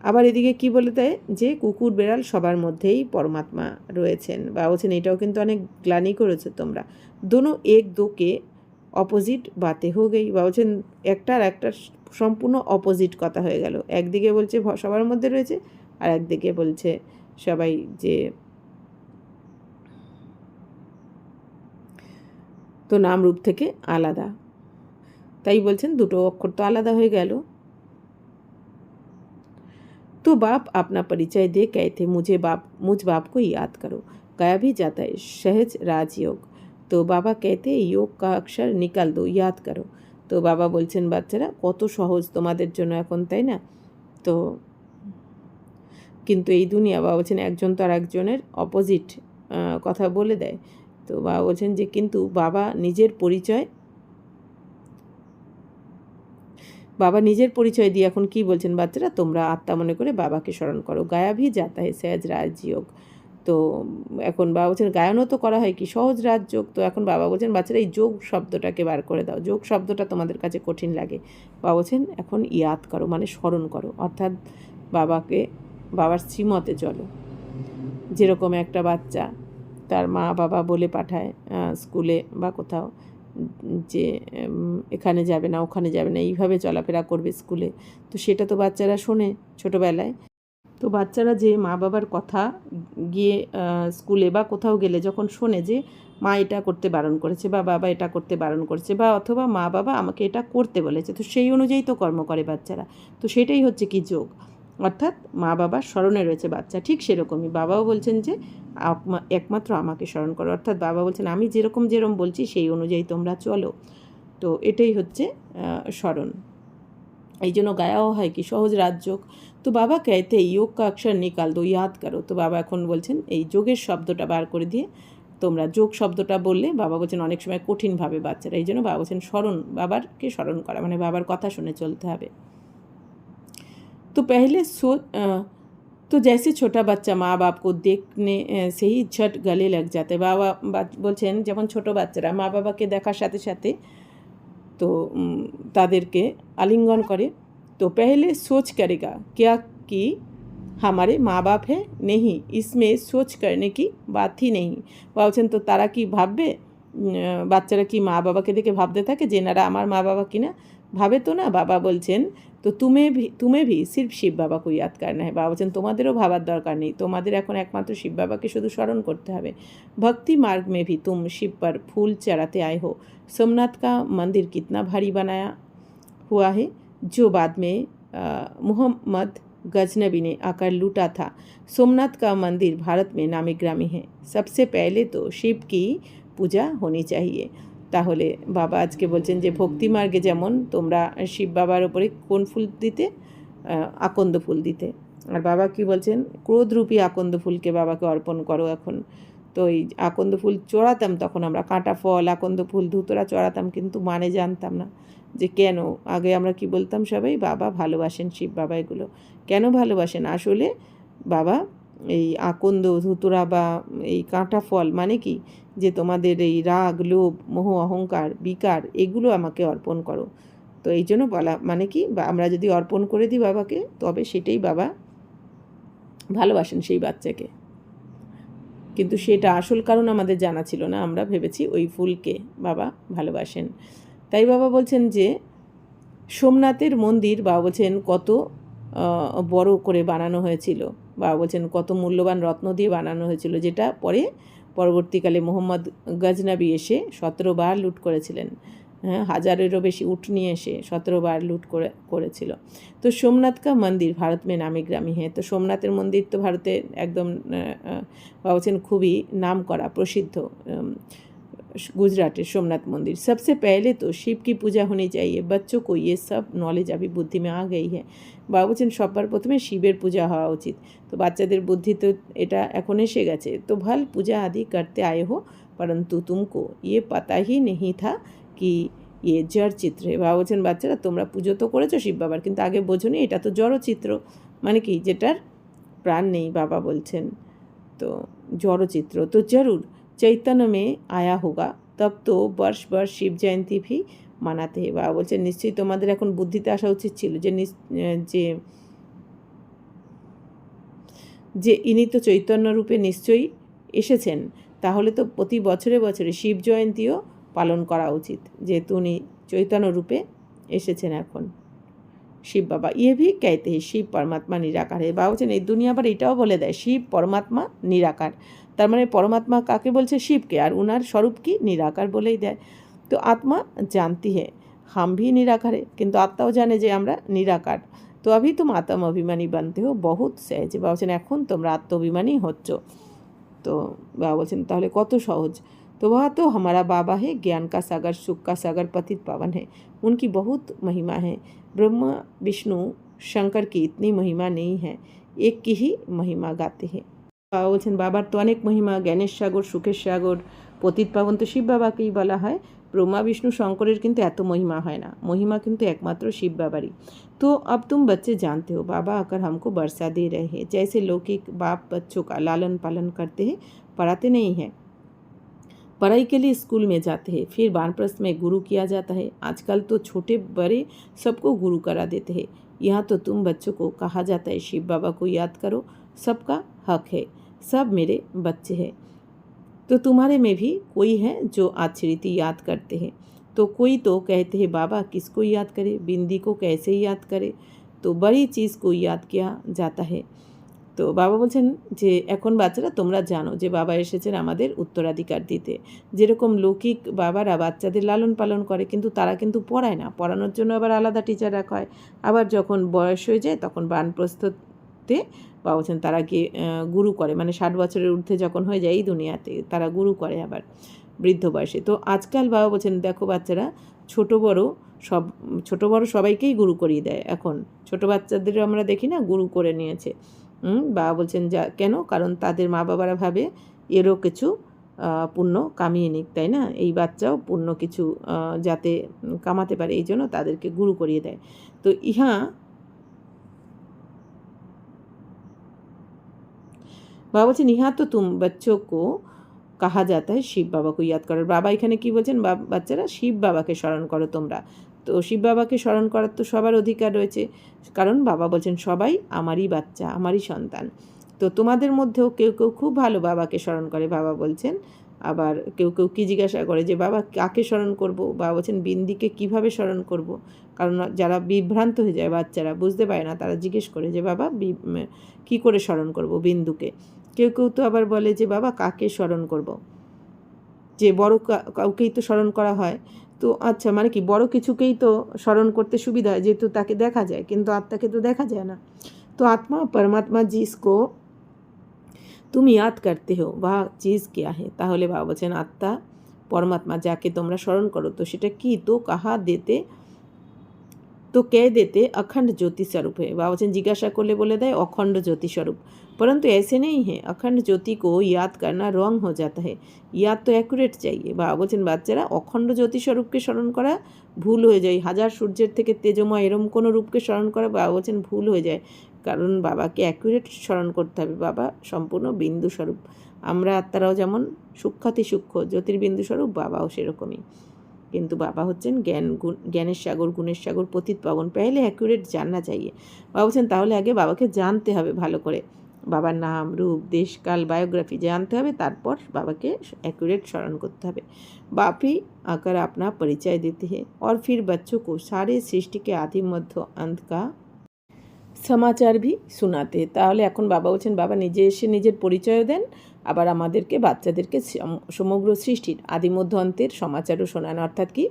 আবার এদিকে কি বলে দেয় যে কুকুর বেড়াল সবার মধ্যেই পরমাত্মা রয়েছেন। বা বলছেন এটাও কিন্তু অনেক গ্লানি করেছে তোমরা। দোনো এক দোকে অপোজিট বাতে হয়ে গেই। বা বলছেন একটার সম্পূর্ণ অপোজিট কথা হয়ে গেল। একদিকে বলছে সবার মধ্যে রয়েছে, আর একদিকে বলছে সবাই যে তো নাম রূপ থেকে আলাদা, তাই বলছেন দুটো অক্ষর তো আলাদা হয়ে গেল। तो बाप अपना परिचय दे कहते मुझ बाप को याद करो, गाया भी जाता है सहज राजयोग। तो बाबा कहते योग का अक्षर निकाल दो, याद करो। তো বাবা বলছেন বাচ্চারা কত সহজ তোমাদের জন্য এখন, তাই না? তো কিন্তু এই দুনিয়া, বাবা বলছেন একজন তো আর একজনের অপোজিট কথা বলে দেয়। তো বাবা বলছেন যে কিন্তু বাবা নিজের পরিচয় বাবা নিজের পরিচয় দিয়ে এখন কি বলছেন, বাচ্চারা তোমরা আত্মা মনে করে বাবাকে স্মরণ করো। গায়া ভি যাতা হে সহজ রাজযোগ। তো এখন বাবা বলছেন গায়নও তো করা হয় কি সহজ রাজযোগ। তো এখন বাবা বলছেন বাচ্চারা এই যোগ শব্দটাকে বার করে দাও, যোগ শব্দটা তোমাদের কাছে কঠিন লাগে। বাবা বলছেন এখন ইয়াদ করো মানে স্মরণ করো, অর্থাৎ বাবার শ্রীমতে চলো। যেরকম একটা বাচ্চা তার মা বাবা বলে পাঠায় স্কুলে বা কোথাও যে এখানে যাবে না ওখানে যাবে না, এইভাবে চলাফেরা করবে স্কুলে, তো সেটা তো বাচ্চারা শোনে ছোটোবেলায়। তো বাচ্চারা যে মা বাবার কথা গিয়ে স্কুলে বা কোথাও গেলে যখন শোনে যে মা এটা করতে বারণ করেছে বা বাবা এটা করতে বারণ করেছে বা অথবা মা বাবা আমাকে এটা করতে বলেছে, তো সেই অনুযায়ী তো কর্ম করে বাচ্চারা। তো সেটাই হচ্ছে কি যোগ, অর্থাৎ মা বাবার স্মরণে রয়েছে বাচ্চা। ঠিক সেরকমই বাবাও বলছেন যে একমাত্র আমাকে স্মরণ করো, অর্থাৎ বাবা বলছেন আমি যেরকম বলছি সেই অনুযায়ী তোমরা চলো। তো এটাই হচ্ছে স্মরণ। এই জন্য গায়াও হয় কি সহজ রাজযোগ। তো বাবা कहते योग का अक्षर निकाल दो याद करो। তো বাবা এখন বলছেন এই যোগের শব্দটা বার করে দিয়ে তোমরা যোগ শব্দটা বললে, বাবা বলছেন অনেক সময় কঠিনভাবে বাচ্চারা, এই জন্য বাবা বলছেন বাবাকে স্মরণ করা মানে বাবার কথা শুনে চলতে হবে। তো पहले तो जैसे छोटा बच्चा माँ बाप को देखने से ही झट गले लग जाते। বাবা বলছেন যেমন ছোট বাচ্চারা মা বাবাকে দেখার সাথে সাথে तो तादेरके आलिंगन करे। तो पहले सोच करेगा क्या कि हमारे माँ बाप है, नहीं, इसमें सोच करने की बात ही नहीं। বলছেন তো তারা কি ভাববে, বাচ্চারা কি মা বাবাকে দেখে ভাবতে থাকে যে এনারা আমার মা বাবা কিনা, ভাবে তো না। বাবা বলছেন তো तुम्हें भी सिर्फ शिव बाबा को याद करना है। বাবা বলছেন তোমাদেরও ভাবার দরকার নেই, তোমাদের এখন একমাত্র শিব বাবাকে শুধু স্মরণ করতে হবে। भक्ति मार्ग में भी तुम शिव पर फूल चढ़ाते आए हो। सोमनाथ का मंदिर कितना भारी बनाया हुआ है, जो बाद में मोहम्मद गजनबी ने आकर लूटा था। सोमनाथ का मंदिर भारत में नामी ग्रामी है। सबसे पहले तो शिव की पूजा होनी चाहिए। তাহলে বাবা আজকে বলছেন যে ভক্তি মার্গে যেমন তোমরা শিব বাবার ওপরে কোন ফুল দিতে, আকন্দ ফুল দিতে। আর বাবা কি বলছেন ক্রোধরূপী আকন্দ ফুলকে বাবাকে অর্পণ করো এখন। তো এই আকন্দ ফুল চড়াতাম তখন আমরা, কাঁটা ফল আকন্দ ফুল ধুতরা চড়াতাম, কিন্তু মানে জানতাম না যে কেন। আগে আমরা কি বলতাম সবাই বাবা ভালোবাসেন, শিব বাবা এগুলো কেন ভালোবাসেন। আসলে বাবা এই আকন্দ ধুতুরা বা এই কাঁটা ফল মানে কি যে তোমাদের এই রাগ লোভ মোহ অহংকার বিকার এগুলো আমাকে অর্পণ করো। তো এই জন্য বলা মানে কি আমরা যদি অর্পণ করে দিই বাবাকে তবে সেটাই বাবা ভালোবাসেন সেই বাচ্চাকে। কিন্তু সেটা আসল কারণ আমাদের জানা ছিল না, আমরা ভেবেছি ওই ফুলকে বাবা ভালোবাসেন। তাই বাবা বলছেন যে সোমনাথের মন্দির বাবা বলছেন কত বড় করে বানানো হয়েছিল, বাবা বলছেন কত মূল্যবান রত্ন দিয়ে বানানো হয়েছিল, যেটা পরবর্তীকালে মোহাম্মদ গজনবী এসে 17 বার লুট করেছিলেন। হ্যাঁ, 1000-এরও বেশি উট নিয়ে এসে 17 বার লুট করেছিল। তো সোমনাথ কা মন্দির ভারত মে নামি গ্রামি হ্যাঁ। তো সোমনাথের মন্দির তো ভারতে একদম বলছেন খুবই নাম করা প্রসিদ্ধ, गुजरात सोमनाथ मंदिर। सबसे पहले तो शिव की पूजा होनी चाहिए। बच्चों को ये सब नॉलेज अभी बुद्धि में आ गई है। বাবা বলছেন সবার প্রথমে শিবের পূজা হওয়া উচিত। তো বাচ্চাদের বুদ্ধি তো এটা এখন এসে গেছে। তো ভাল পূজা আদি করতে आए हो परंतु तुमको ये पता ही नहीं था कि ये जड़ चित्र है। বাবা বলছেন বাচ্চারা তোমরা পুজো তো করেছো শিব বাবার, কিন্তু আগে বোঝোনি এটা তো জড় চিত্র, মানে কি যেটার প্রাণ নেই। বাবা বলছেন तो जड़ चित्र तो जरूर चैतन्य में आया होगा, तब तो वर्ष वर्ष शिव जयंती भी মানাতে হবে। বাবা বলছেন নিশ্চয়ই তোমাদের এখন বুদ্ধিতে আসা উচিত ছিল যে ইনি তো চৈতন্য রূপে নিশ্চয়ই এসেছেন, তাহলে তো প্রতি বছরে বছরে শিব জয়ন্তীও পালন করা উচিত, যেহেতু উনি চৈতন্য রূপে এসেছেন এখন শিব বাবা। ইয়ে ভি कहते हैं শিব পরমাত্মা নিরাকার। বাবা বলছেন এই দুনিয়া আবার এটাও বলে দেয় শিব পরমাত্মা নিরাকার। তার মানে পরমাত্মা কাকে বলছে, শিবকে, আর উনার স্বরূপ কি নিরাকার বলেই দেয়। তো আত্মা জানতি হে হাম ভি নিরাকার হে, কিন্তু আত্মাও জানে যে আমরা নিরাকার। তো अभी तुम आत्म अभिमानी बनते हो बहुत सहज। বাবা বলছেন এখন তোমরা আত্মঅভিমানী হচ্ছ। তো বাবা বলছেন তাহলে কত সহজ। तो वह तो हमारा बाबा है, ज्ञान का सागर सुख का सागर पतित पावन है, उनकी बहुत महिमा है। ब्रह्मा विष्णु शंकर की इतनी महिमा नहीं है, एक की ही महिमा गाते हैं। বাবা বলছেন বাবার তো অনেক মহিমা, জ্ঞানের সাগর সুখের সাগর পতিত পাবন তো শিব বাবাকেই বলা হয়, ব্রহ্মা বিষ্ণু শंकरेर किन्तु एत महिमा है ना, महिमा किन्तु एकमात्र शिव बाबारी। तो अब तुम बच्चे जानते हो बाबा आकर हमको बरसा दे रहे हैं। जैसे लौकिक बाप बच्चों का लालन पालन करते हैं, पढ़ाते नहीं हैं, पढ़ाई के लिए स्कूल में जाते हैं, फिर वानप्रस्थ में गुरु किया जाता है। आजकल तो छोटे बड़े सबको गुरु करा देते हैं। यहाँ तो तुम बच्चों को कहा जाता है शिव बाबा को याद करो, सबका हक है, सब मेरे बच्चे हैं। तो तुम्हारे में भी कोई है जो आचरिति याद करते हैं। तो कोई तो कहते हैं बाबा किसको याद करे, बिंदी को कैसे याद करे, तो बड़ी चीज़ को याद किया जाता है। তো বাবা বলছেন যে এখন বাচ্চারা তোমরা জানো যে বাবা এসেছেন আমাদের উত্তরাধিকার দিতে। যেরকম লৌকিক বাবারা বাচ্চাদের লালন পালন করে কিন্তু তারা কিন্তু পড়ায় না, পড়ানোর জন্য আবার আলাদা টিচার রাখা হয়। আবার যখন বয়স হয়ে যায় তখন বানপ্রস্থতে বাবা বলছেন তারা গিয়ে গুরু করে, মানে 60 বছরের ঊর্ধ্বে যখন হয়ে যায় এই দুনিয়াতে তারা গুরু করে আবার বৃদ্ধ বয়সে। তো আজকাল বাবা বলছেন দেখো বাচ্চারা ছোট বড় সবাইকেই গুরু করিয়ে দেয়। এখন ছোট বাচ্চাদের আমরা দেখি না গুরু করে নিয়েছে। বাবা বলছেন যা কেন, কারণ তাদের মা বাবারা ভাবে এরও কিছু পুণ্য কামিয়ে নিক, তাই না, এই বাচ্চাও পুণ্য কিছু যাতে কামাতে পারে এই জন্য তাদেরকে গুরু করিয়ে দেয়। তো বাবা বলছেন ইহা তো তুম बच्चों को कहा जाता है शिव बाबा को याद करो। বাবা এখানে কি বলছেন, বাচ্চারা শিব বাবাকে স্মরণ করো তোমরা। তো শিব বাবাকে স্মরণ করার তো সবার অধিকার রয়েছে, কারণ বাবা বলছেন সবাই আমারই বাচ্চা, আমারই সন্তান। তো তোমাদের মধ্যেও কেউ কেউ খুব ভালো বাবাকে স্মরণ করে বাবা বলছেন, আবার কেউ কেউ কী জিজ্ঞাসা করে যে বাবা কাকে স্মরণ করব। বাবা বলছেন বিন্দিকে কিভাবে স্মরণ করব, কারণ যারা বিভ্রান্ত হয়ে যায় বাচ্চারা বুঝতে পারে না, তারা জিজ্ঞেস করে যে বাবা কী করে স্মরণ করব বিন্দুকে। কেউ কেউ তো আবার বলে যে বাবা কাকে স্মরণ করব, যে বড় কাউকেই তো স্মরণ করা হয়। তো আচ্ছা মানে কি বড় কিছুকেই তো স্মরণ করতে সুবিধা হয় যেহেতু তাকে দেখা যায়, কিন্তু আত্মাকে তো দেখা যায় না। তো আত্মা परमात्मा जिसको तुम याद करते हो वह चीज़ क्या है। তাহলে বাবা বলছেন আত্মা পরমাত্মা যাকে তোমরা স্মরণ করো তো সেটা কি, তো कहा देते तो कह देते अखंड ज्योति स्वरूप है। बाबा बच्चन जिज्ञासा करले बोले देय अखंड ज्योति स्वरूप, परंतु ऐसे नहीं है। अखंड ज्योति को याद करना रॉन्ग हो जाता है, याद तो एक्यूरेट चाहिए। बाबा বলছেন বাচ্চারা অখণ্ড জ্যোতি স্বরূপকে স্মরণ করা ভুল হয়ে যায়, হাজার সূর্যের থেকে তেজময় এরম কোনো রূপকে স্মরণ করা বাবা বলছেন ভুল হয়ে যায়, কারণ বাবাকে অ্যাকুরেট স্মরণ করতে হবে। বাবা সম্পূর্ণ বিন্দু স্বরূপ, আমরা আত্মারাও যেমন সূক্ষ্মাতি সূক্ষ্ম জ্যোতির্বিন্দু স্বরূপ, বাবাও সেরকমই। কিন্তু বাবা হচ্ছেন জ্ঞানের সাগর, গুণের সাগর, পতিত পাবন। পহলে অ্যাকুরেট জাননা চাইয়ে। বাবা বলছেন তাহলে আগে বাবাকে জানতে হবে ভালো করে, বাবার নাম রূপ দেশ কাল বায়োগ্রাফি জানতে হবে, তারপর বাবাকে एक्यूरेट स्मरण करते हैं। बाप ही आकर अपना परिचय देते हैं और फिर बच्चों को सारे सृष्टि के आदि मध्य अंत का समाचार भी सुनाते हैं। তাহলে এখন বাবা বলছেন বাবা নিজে এসে নিজের পরিচয় দেন, আবার আমাদেরকে বাচ্চাদেরকে সমগ্র সৃষ্টির আদি মধ্য অন্তের সমাচারও শোনান। অর্থাৎ কি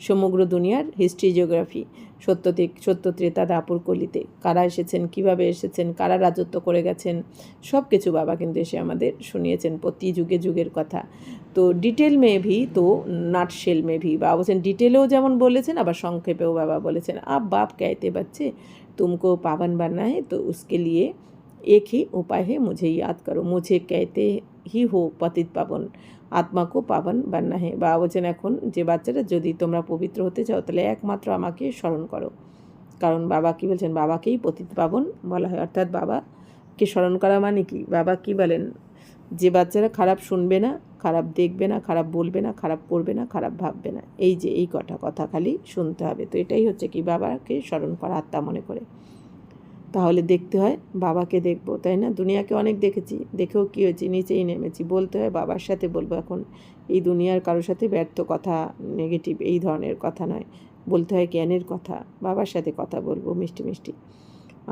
সমগ্র দুনিয়ার হিস্ট্রি জিওগ্রাফি, সত্য ত্রেতা দাপুর কলিতে কারা এসেছেন, কিভাবে এসেছেন, কারা রাজত্ব করে গেছেন, সব কিছু বাবা কিন্তু এসে আমাদের শুনিয়েছেন প্রতি যুগে যুগের কথা। তো ডিটেল মে ভি তো নাটশেল মে ভি বাবা বলছেন ডিটেলেও যেমন বলেছেন আবার সংক্ষেপেও বাবা বলেছেন। আব বাপ कहते बच्चे तुमको पावन बनना है तो उसके लिए एक ही उपाय है, मुझे याद करो। मुझे कहते ही हो पतित पावन, आत्मा को पावन बनना है। বাবা বলছেন এখন যে বাচ্চারা যদি তোমরা পবিত্র হতে চাও তাহলে একমাত্র আমাকে স্মরণ করো, কারণ বাবা কি বলছেন বাবাকেই পতিত পাবন বলা হয়। অর্থাৎ বাবাকে স্মরণ করা মানে কি, বাবা কি বলেন যে বাচ্চারা খারাপ শুনবে না, খারাপ দেখবে না, খারাপ বলবে না, খারাপ করবে না, খারাপ ভাববে না, এই যে এই কথা খালি শুনতে হবে। তো এটাই হচ্ছে কি বাবাকে স্মরণ করা আত্মা মনে করে। তাহলে দেখতে হয় বাবাকে দেখবো, তাই না। দুনিয়াকে অনেক দেখেছি, দেখেও কী হয়েছি, নিচেই নেমেছি। বলতে হয় বাবার সাথে বলবো। এখন এই দুনিয়ার কারোর সাথে ব্যর্থ কথা, নেগেটিভ এই ধরনের কথা নয়, বলতে হয় জ্ঞানের কথা, বাবার সাথে কথা বলবো মিষ্টি মিষ্টি।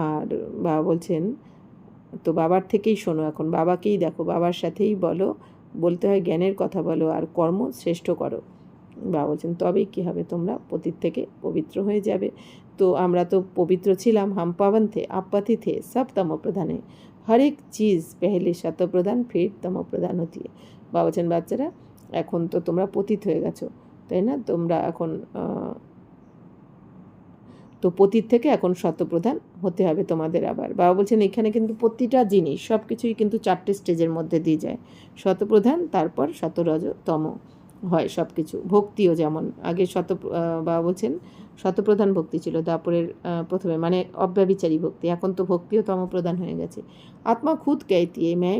আর বাবা বলছেন তো বাবার থেকেই শোনো, এখন বাবাকেই দেখো, বাবার সাথেই বলো, বলতে হয় জ্ঞানের কথা বলো আর কর্ম শ্রেষ্ঠ করো। বাবা বলছেন তবেই কী হবে, তোমরা পতিত থেকে পবিত্র হয়ে যাবে। তো আমরা তো পবিত্র ছিলাম, হাম পাবন থে আপ পতি থে সব তম প্রধানে, হর এক চিজ পেহলে শত প্রধান ফির তম প্রধান হতি। বাবা বলছেন বাচ্চারা এখন তো তোমরা পতিত হয়ে গেছো, তাই না, তোমরা এখন তো পতিত থেকে এখন শতপ্রধান হতে হবে তোমাদের। আবার বাবা বলছেন এখানে কিন্তু প্রতিটা জিনিস সব কিছুই কিন্তু 4টে স্টেজের মধ্যে দিয়ে যায়, শতপ্রধান, তারপর শতরজতম, হয় সব কিছু, ভক্তিও যেমন আগে বাবা বলছেন শতপ্রধান ভক্তি ছিল দাপরের প্রথমে, মানে অব্যভিচারী ভক্তি, এখন তো ভক্তিও তমপ্রধান হয়ে গেছে। আত্মা খুদ कहती है मैं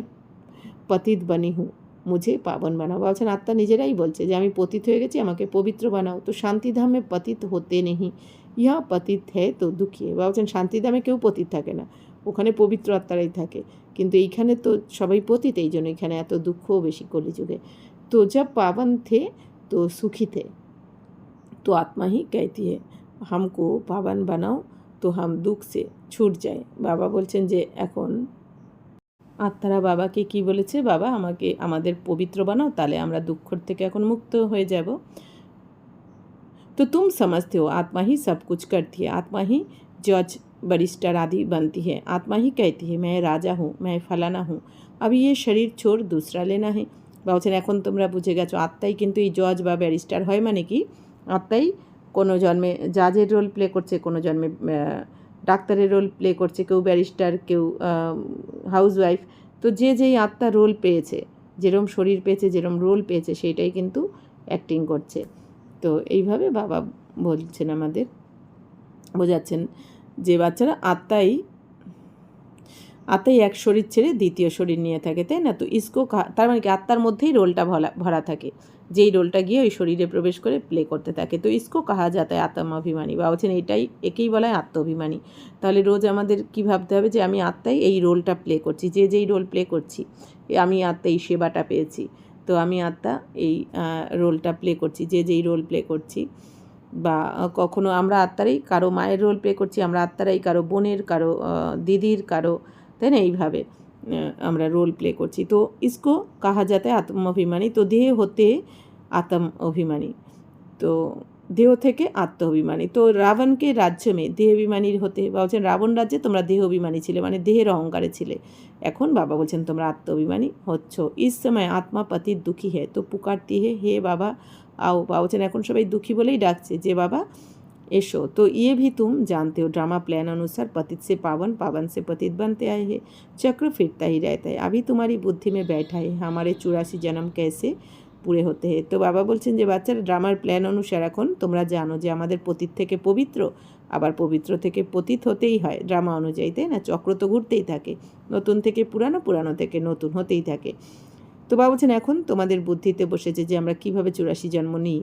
পতিত বনি হুঁ মুঝে পাবন বানাও, বলছেন আত্মা নিজেরাই বলছে যে আমি পতিত হয়ে গেছি, আমাকে পবিত্র বানাও। তো শান্তিধামে পতিত হতে নেহি, ইহা পতিত হ্যায় তো দুঃখী, বলছেন শান্তিধামে কেউ পতিত থাকে না, ওখানে পবিত্র আত্মারাই থাকে, কিন্তু এইখানে তো সবাই পতিত, এই জন্য এখানে এত দুঃখও বেশি কলিযুগে। তো जब पावन थे तो सुखी थे, तो आत्मा ही कहती है हमको पावन बनाओ तो हम दुख से छूट जाए। বাবা বলছেন যে এখন আত্মারা বাবাকে কি বলেছে, বাবা আমাকে আমাদের পবিত্র বানাও, তাহলে আমরা দুঃখর থেকে এখন মুক্ত হয়ে যাব। तो तुम समझते हो आत्मा ही सब कुछ करती है, आत्मा ही जज बरिस्टर आदि बनती है, आत्मा ही कहती है मैं राजा हूँ, मैं फलाना हूँ, अभी ये शरीर छोड़ दूसरा लेना है। বলছেন এখন তোমরা বুঝে গেছো আত্মাই কিন্তু এই জজ বা ব্যারিস্টার হয়, মানে কি আত্মাই কোনো জন্মে জাজের রোল প্লে করছে, কোনো জন্মে ডাক্তারের রোল প্লে করছে, কেউ ব্যারিস্টার, কেউ হাউসওয়াইফ। তো যে যেই আত্মা রোল পেয়েছে, যেরম শরীর পেয়েছে, যেরম রোল পেয়েছে, সেইটাই কিন্তু অ্যাক্টিং করছে। তো এইভাবে বাবা বলছেন, আমাদের বোঝাচ্ছেন যে বাচ্চারা আত্মাই এক শরীর ছেড়ে দ্বিতীয় শরীর নিয়ে থাকে, তাই না? তো ইসকো তার মানে কি আত্মার মধ্যেই রোলটা ভরা থাকে, যেই রোলটা গিয়ে ওই শরীরে প্রবেশ করে প্লে করতে থাকে। তো ইসকো কাহা যাতা है আত্মাভিমানী, বা বলছেন একেই বলা হয় আত্মাভিমানী। তাহলে রোজ আমাদের কি ভাবতে হবে যে আমি আত্মাই এই রোলটা প্লে করছি, যেই রোল প্লে করছি, আমি আত্মা এই সেবাটা পেয়েছি, তো আমি আত্মা এই রোলটা প্লে করছি, যেই রোল প্লে করছি। বা কখনো আমরা আত্মারাই কারো মায়ের রোল প্লে করছি, আমরা আত্মারাই কারো বোনের, কারো দিদির, কারো, তাই না, এইভাবে আমরা রোল প্লে করছি। তো ইসকো কাহা যাতে আত্মাভিমানী, তো দেহ হতে আত্ম অভিমানী, তো দেহ থেকে আত্ম অভিমানী। তো রাবণকে রাজ্য মে দেহ অভিমানীর হতে, বা বলছেন রাবণ রাজ্যে তোমরা দেহ অভিমানী ছিলে, মানে দেহের অহংকারে ছিলে, এখন বাবা বলছেন তোমরা আত্ম অভিমানী হচ্ছ। ইস সময় আত্মা পতি দুঃখী হে তো পুকারতি হে বাবা আও, বাবা বলছেন এখন সবাই দুঃখী বলেই ডাকছে যে বাবা एशो। तो ये भी तुम जानते हो ड्रामा प्लान अनुसार पतित से पावन, पावन से पतित बनते आए हैं, चक्र फिरता ही रहता है, अभी तुम्हारी बुद्धि में बैठा है हमारे 84 जन्म कैसे पूरे होते हैं। तो बाबा बोलছেন যে বাচ্চারা ড্রামার প্ল্যান অনুসারে এখন তোমরা জানো যে আমাদের পতিত থেকে পবিত্র, আবার পবিত্র থেকে পতিত হতেই হয় ড্রামা অনুযায়ী, তাই না? চক্র তো ঘুরতেই থাকে, নতুন থেকে পুরানো, পুরানো থেকে নতুন হতেই থাকে। তো বাবা বলছেন এখন তোমাদের বুদ্ধিতে বসেছে যে আমরা কিভাবে 84 জন্ম নিই,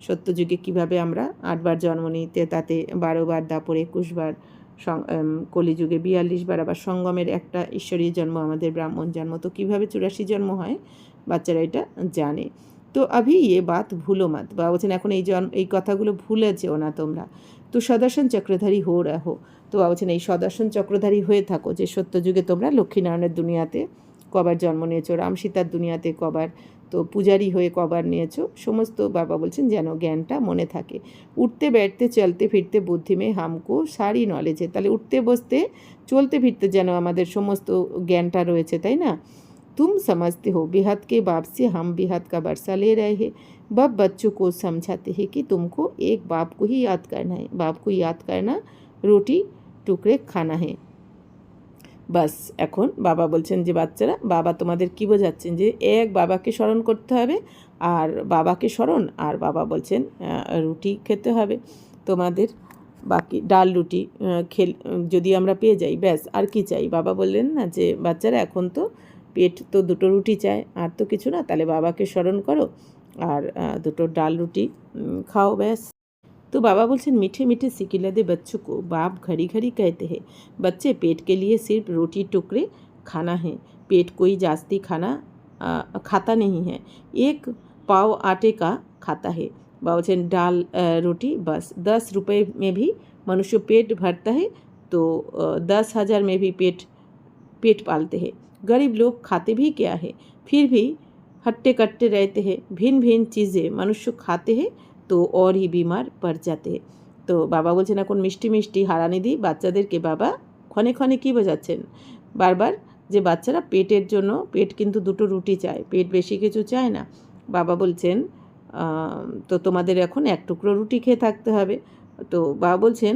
সত্যযুগে কীভাবে আমরা 8 বার জন্ম নিতে, তাতে 12 বার, দাপর 21 বার, কলিযুগে 42 বার, আবার সঙ্গমের একটা ঈশ্বরীয় জন্ম, আমাদের ব্রাহ্মণ জন্ম। তো কীভাবে 84 জন্ম হয় বাচ্চারা এটা জানে। তো আভি ইয়ে বাত ভুলো মত, বা বলছেন এখন এই কথাগুলো ভুলে যেও না তোমরা। তো সদর্শন চক্রধারী হো রাহো, তো বলছেন এই সদর্শন চক্রধারী হয়ে থাকো, যে সত্যযুগে তোমরা লক্ষ্মীনারায়ণের দুনিয়াতে কবার জন্ম নিয়েছো, রাম সীতার দুনিয়াতে কবার, তো পূজারি হয়ে কবার নিয়েছো, সমস্ত বাবা বলছেন যেন জ্ঞানটা মনে থাকে। উঠতে बैठते চলতে ফিরতে বুদ্ধি মে হামকো সারি নলেজ है, তাহলে উঠতে বসতে চলতে ফিরতে যেন আমাদের সমস্ত জ্ঞানটা রয়েছে, তাই না? तुम समझते हो बेहद के बाप से हम बेहद का बरसा ले रहे हैं, बाप बच्चों को समझाते हैं कि तुमको एक बाप को ही याद करना है, बाप को याद करना रोटी टुकड़े खाना है। বাস এখন বাবা বলছেন যে বাচ্চারা, বাবা তোমাদের কি বোঝাচ্ছেন যে এক বাবাকে স্মরণ করতে হবে, আর বাবাকে স্মরণ, আর বাবা বলছেন রুটি খেতে হবে তোমাদের, বাকি ডাল রুটি যদি আমরা পেয়ে যাই ব্যাস, আর কি চাই? বাবা বললেন না যে বাচ্চারা এখন তো পেট তো দুটো রুটি চায়, আর তো কিছু না, তাহলে বাবাকে স্মরণ করো আর দুটো ডাল রুটি খাও ব্যাস। तो बाबा बोलছেন मीठे मीठे सिकिलदे बच्चों को बाप घड़ी घड़ी कहते हैं बच्चे पेट के लिए सिर्फ रोटी टुकड़े खाना है, पेट कोई जास्ती खाना खाता नहीं है, एक पाव आटे का खाता है। बाबा बोलছেন डाल रोटी बस 10 रुपये में भी मनुष्य पेट भरता है, तो 10,000 में भी पेट पालते हैं। गरीब लोग खाते भी क्या है, फिर भी हट्टे कट्टे रहते हैं, भिन्न भिन्न चीज़ें मनुष्य खाते हैं তো और ही बीमार पड़ जाते। তো বাবা বলছেন এখন মিষ্টি মিষ্টি হারানি দিই বাচ্চাদেরকে। বাবা ক্ষণে ক্ষণে কী বোঝাচ্ছেন বারবার, যে বাচ্চারা পেটের জন্য, পেট কিন্তু দুটো রুটি চায়, পেট বেশি কিছু চায় না। বাবা বলছেন তো তোমাদের এখন এক টুকরো রুটি খেয়ে থাকতে হবে। তো বাবা বলছেন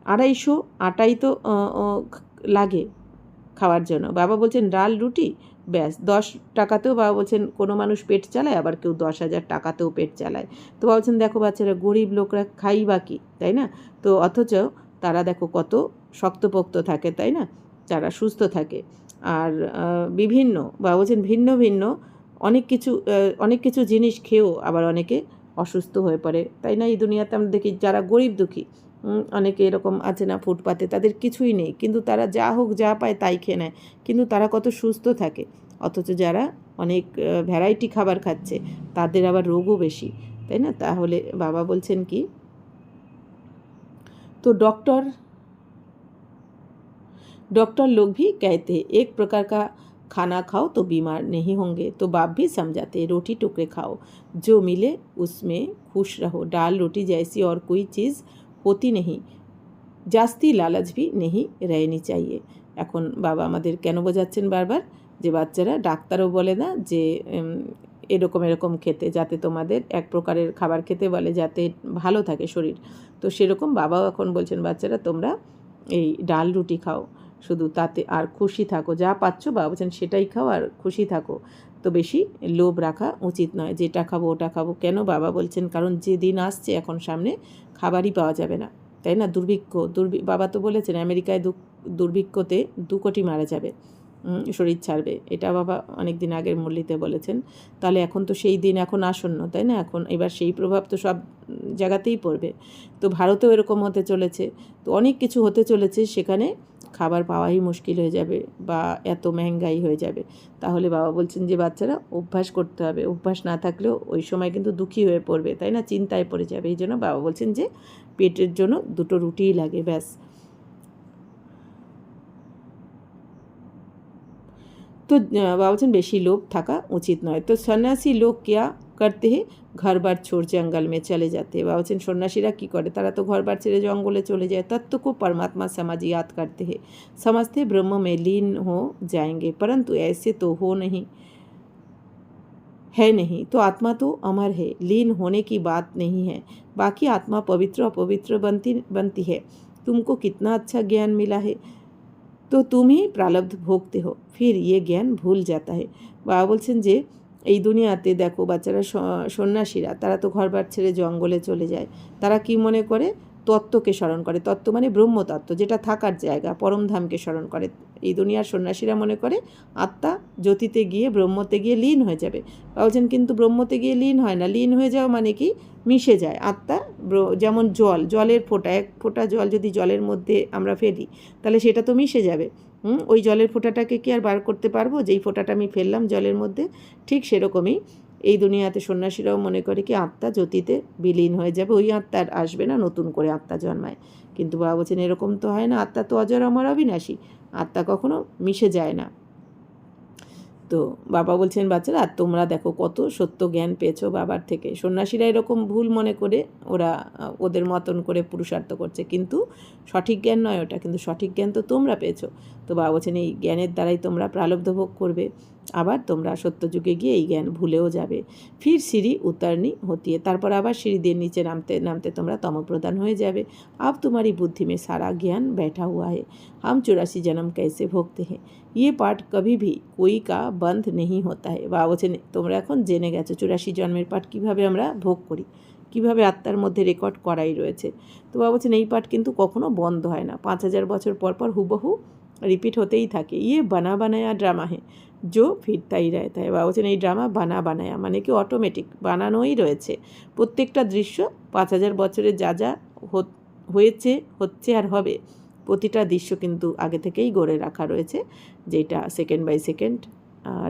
250 আটাই তো লাগে খাওয়ার জন্য। বাবা বলছেন ডাল রুটি ব্যাস 10 টাকাতেও বাবা বলছেন কোনো মানুষ পেট চালায়, আবার কেউ 10,000 টাকাতেও পেট চালায়। তো বাবা বলছেন দেখো বাচ্চারা, গরিব লোকরা খাই বা কি, তাই না? তো অথচ তারা দেখো কত শক্তপোক্ত থাকে, তাই না? তারা সুস্থ থাকে। আর বিভিন্ন বাবা বলছেন ভিন্ন ভিন্ন অনেক কিছু জিনিস খেয়েও আবার অনেকে অসুস্থ হয়ে পড়ে, তাই না? এই দুনিয়াতে আমরা দেখি যারা গরিব দুঃখী, অনেকে এরকম আছে না ফুটপাতে, তাদের কিছুই নেই, কিন্তু তারা যা হোক যা পায় তাই খেয়ে নেয়, কিন্তু তারা কত সুস্থ থাকে। অথচ যারা অনেক ভ্যারাইটি খাবার খাচ্ছে তাদের আবার রোগও বেশি, তাই না? তাহলে বাবা বলছেন কি, তো डॉक्टर लोग भी कहते हैं एक प्रकार का खाना खाओ तो बीमार नहीं होंगे। तो बाप भी समझाते हैं रोटी टुकड़े खाओ, जो मिले उसमें खुश रहो, दाल रोटी जैसी और कोई चीज़ होती नहीं, জাস্তি লালাচ ভি নেহি रहनी चाहिए। এখন বাবা আমাদের কেন বোঝাচ্ছেন বারবার যে বাচ্চারা, ডাক্তারও বলে না যে এরকম এরকম খেতে, যাতে তোমাদের এক প্রকারের খাবার খেতে বলে যাতে ভালো থাকে শরীর। তো সেরকম বাবাও এখন বলছেন বাচ্চারা তোমরা এই ডাল রুটি খাও শুধু, তাতে আর খুশি থাকো, যা পাচ্ছ বাবা বলছেন সেটাই খাও আর খুশি থাকো। তো বেশি লোভ রাখা উচিত নয়, যেটা খাবো ওটা খাবো। কেন বাবা বলছেন? কারণ যে দিন আসছে এখন সামনে খাবারই পাওয়া যাবে না, তাই না? বাবা তো বলেছেন আমেরিকায় দুর্ভিক্ষতে 2 কোটি মারা যাবে, শরীর ছাড়বে, এটা বাবা অনেক দিন আগের মুরলিতে বলেছেন। তাহলে এখন তো সেই দিন এখন আসন্ন, তাই না? এখন এবার সেই প্রভাব তো সব জায়গাতেই পড়বে। তো ভারতেও এরকম হতে চলেছে, তো অনেক কিছু হতে চলেছে, সেখানে খাবার পাওয়াই মুশকিল হয়ে যাবে বা এত মেহঙ্গাই হয়ে যাবে। তাহলে বাবা বলছেন যে বাচ্চারা অভ্যাস করতে হবে, অভ্যাস না থাকলেও ওই সময় কিন্তু দুঃখী হয়ে পড়বে, তাই না? চিন্তায় পড়ে যাবে। এই জন্য বাবা বলছেন যে পেটের জন্য 2টো রুটিই লাগে, ব্যাস। তো বাবা বলছেন বেশি লোভ থাকা উচিত নয়। তো সন্ন্যাসী লোক क्या करते हैं, घर बार छोड़ जंगल में चले जाते हैं। বাবা বলছেন সন্ন্যাসীরা কী করে, তারা তো ঘর বার ছেড়ে জঙ্গলে চলে যায়। तत्व को परमात्मा समझ याद करते हैं, समझते ब्रह्म में लीन हो जाएंगे, परंतु ऐसे तो हो नहीं है नहीं। तो आत्मा तो अमर है, लीन होने की बात नहीं है। बाकी आत्मा पवित्र अपवित्र बनती है। तुमको कितना अच्छा ज्ञान मिला है, তো তুমি প্রারব্ধ ভোগতে হো, ফির ইয়ে জ্ঞান ভুল যাতা হে। বাবা বলছেন যে এই দুনিয়াতে দেখো বাচ্চারা, সন্ন্যাসীরা তারা তো ঘরবার ছেড়ে জঙ্গলে চলে যায়। তারা কি মনে করে, তত্ত্বকে স্মরণ করে। তত্ত্ব মানে ব্রহ্মতত্ত্ব, যেটা থাকার জায়গা, পরমধামকে স্মরণ করে। এই দুনিয়ার সন্ন্যাসীরা মনে করে আত্মা জ্যোতিতে গিয়ে ব্রহ্মতে গিয়ে লীন হয়ে যাবে। বলছেন কিন্তু ব্রহ্মতে গিয়ে লীন হয় না। লীন হয়ে যাওয়া মানে কি, মিশে যায় আত্মা। যেমন জলের ফোঁটা, এক ফোঁটা জল যদি জলের মধ্যে আমরা ফেলি তাহলে সেটা তো মিশে যাবে। ওই জলের ফোঁটাটাকে কি আর বার করতে পারবো, যেই ফোঁটাটা আমি ফেললাম জলের মধ্যে? ঠিক সেরকমই এই দুনিয়াতে সন্ন্যাসীরাও মনে করে কি আত্মা জ্যোতিতে বিলীন হয়ে যাবে, ওই আত্মা আর আসবে না, নতুন করে আত্মা জন্মায়। কিন্তু বাবা বলছেন এরকম তো হয় না, আত্মা তো অজর অমর অবিনাশী, আত্মা কখনো মিশে যায় না। তো বাবা বলছেন বাচ্চারা তোমরা দেখো কত সত্য জ্ঞান পেয়েছো বাবার থেকে। সন্ন্যাসীরা এরকম ভুল মনে করে ওরা ওদের মতন করে পুরুষার্থ করছে, কিন্তু সঠিক জ্ঞান নয় ওটা, কিন্তু সঠিক জ্ঞান তো তোমরা পেয়েছো। তো বাবা বলছেন এই জ্ঞানের দ্বারাই তোমরা প্রারব্ধ ভোগ করবে, আবার তোমরা সত্যযুগে গিয়ে এই জ্ঞান ভুলেও যাবে। ফির সিঁড়ি উতারনি হতি है, তারপর আবার সিঁড়ি দিয়ে নিচে নামতে নামতে তোমরা তমপ্রধান হয়ে যাবে। अब तुम्हारी बुद्धि में सारा ज्ञान बैठा हुआ है, हम 84 जन्म कैसे भोगते हैं, ये पाठ कभी भी कोई का बंद नहीं होता है। বাবা বলছেন তোমরা এখন জেনে গেছো 84 জন্মের পাঠ কীভাবে আমরা ভোগ করি, কীভাবে আত্মার মধ্যে রেকর্ড করাই রয়েছে। তো বাবা বলছেন এই পাঠ কিন্তু কখনো বন্ধ হয় না, 5000 বছর পর পর হুবহু রিপিট হতেই থাকে। ইয়ে বানা বানায়া ড্রামা হে जो ফিরতা হি রহতা है। বাবা বলছেন এই ড্রামা বানা বানায়া মানে কি অটোমেটিক বানানোই রয়েছে। প্রত্যেকটা দৃশ্য 5000 বছরে যা যা হয়েছে, হচ্ছে আর হবে, প্রতিটা দৃশ্য কিন্তু আগে থেকেই গড়ে রাখা রয়েছে, যেটা সেকেন্ড বাই সেকেন্ড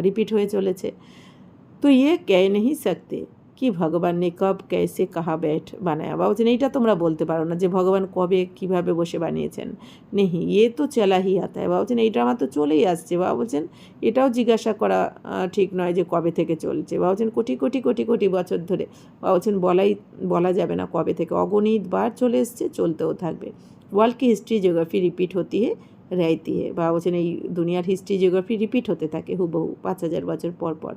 রিপিট হয়ে চলেছে। তো ইয়ে কহ नहीं सकते कि ভগবান ने कब कैसे कहाँ बैठ बनाया। বাবা বলছেন এইটা তোমরা বলতে পারো না যে ভগবান কবে কিভাবে বসে বানিয়েছেন। নেহি ইয়ে তো চলা হি আতা है। বাবা বলছেন এইটা আমার তো চলেই আসছে। বাবা বলছেন এটাও জিজ্ঞাসা করা ঠিক নয় যে কবে থেকে চলছে। বাবা বলছেন কোটি কোটি কোটি কোটি বছর ধরে। বাবা বলছেন বলা যাবে না কবে থেকে, অগণিত বার চলে এসছে, চলতেও থাকবে। वर्ल्ड की हिस्ट्री जियोग्राफी रिपीट होती है रहती है। বাবা বলছেন এই দুনিয়ার হিস্ট্রি জিওগ্রাফি রিপিট হতে থাকে হুবহু 5000 বছর পর পর।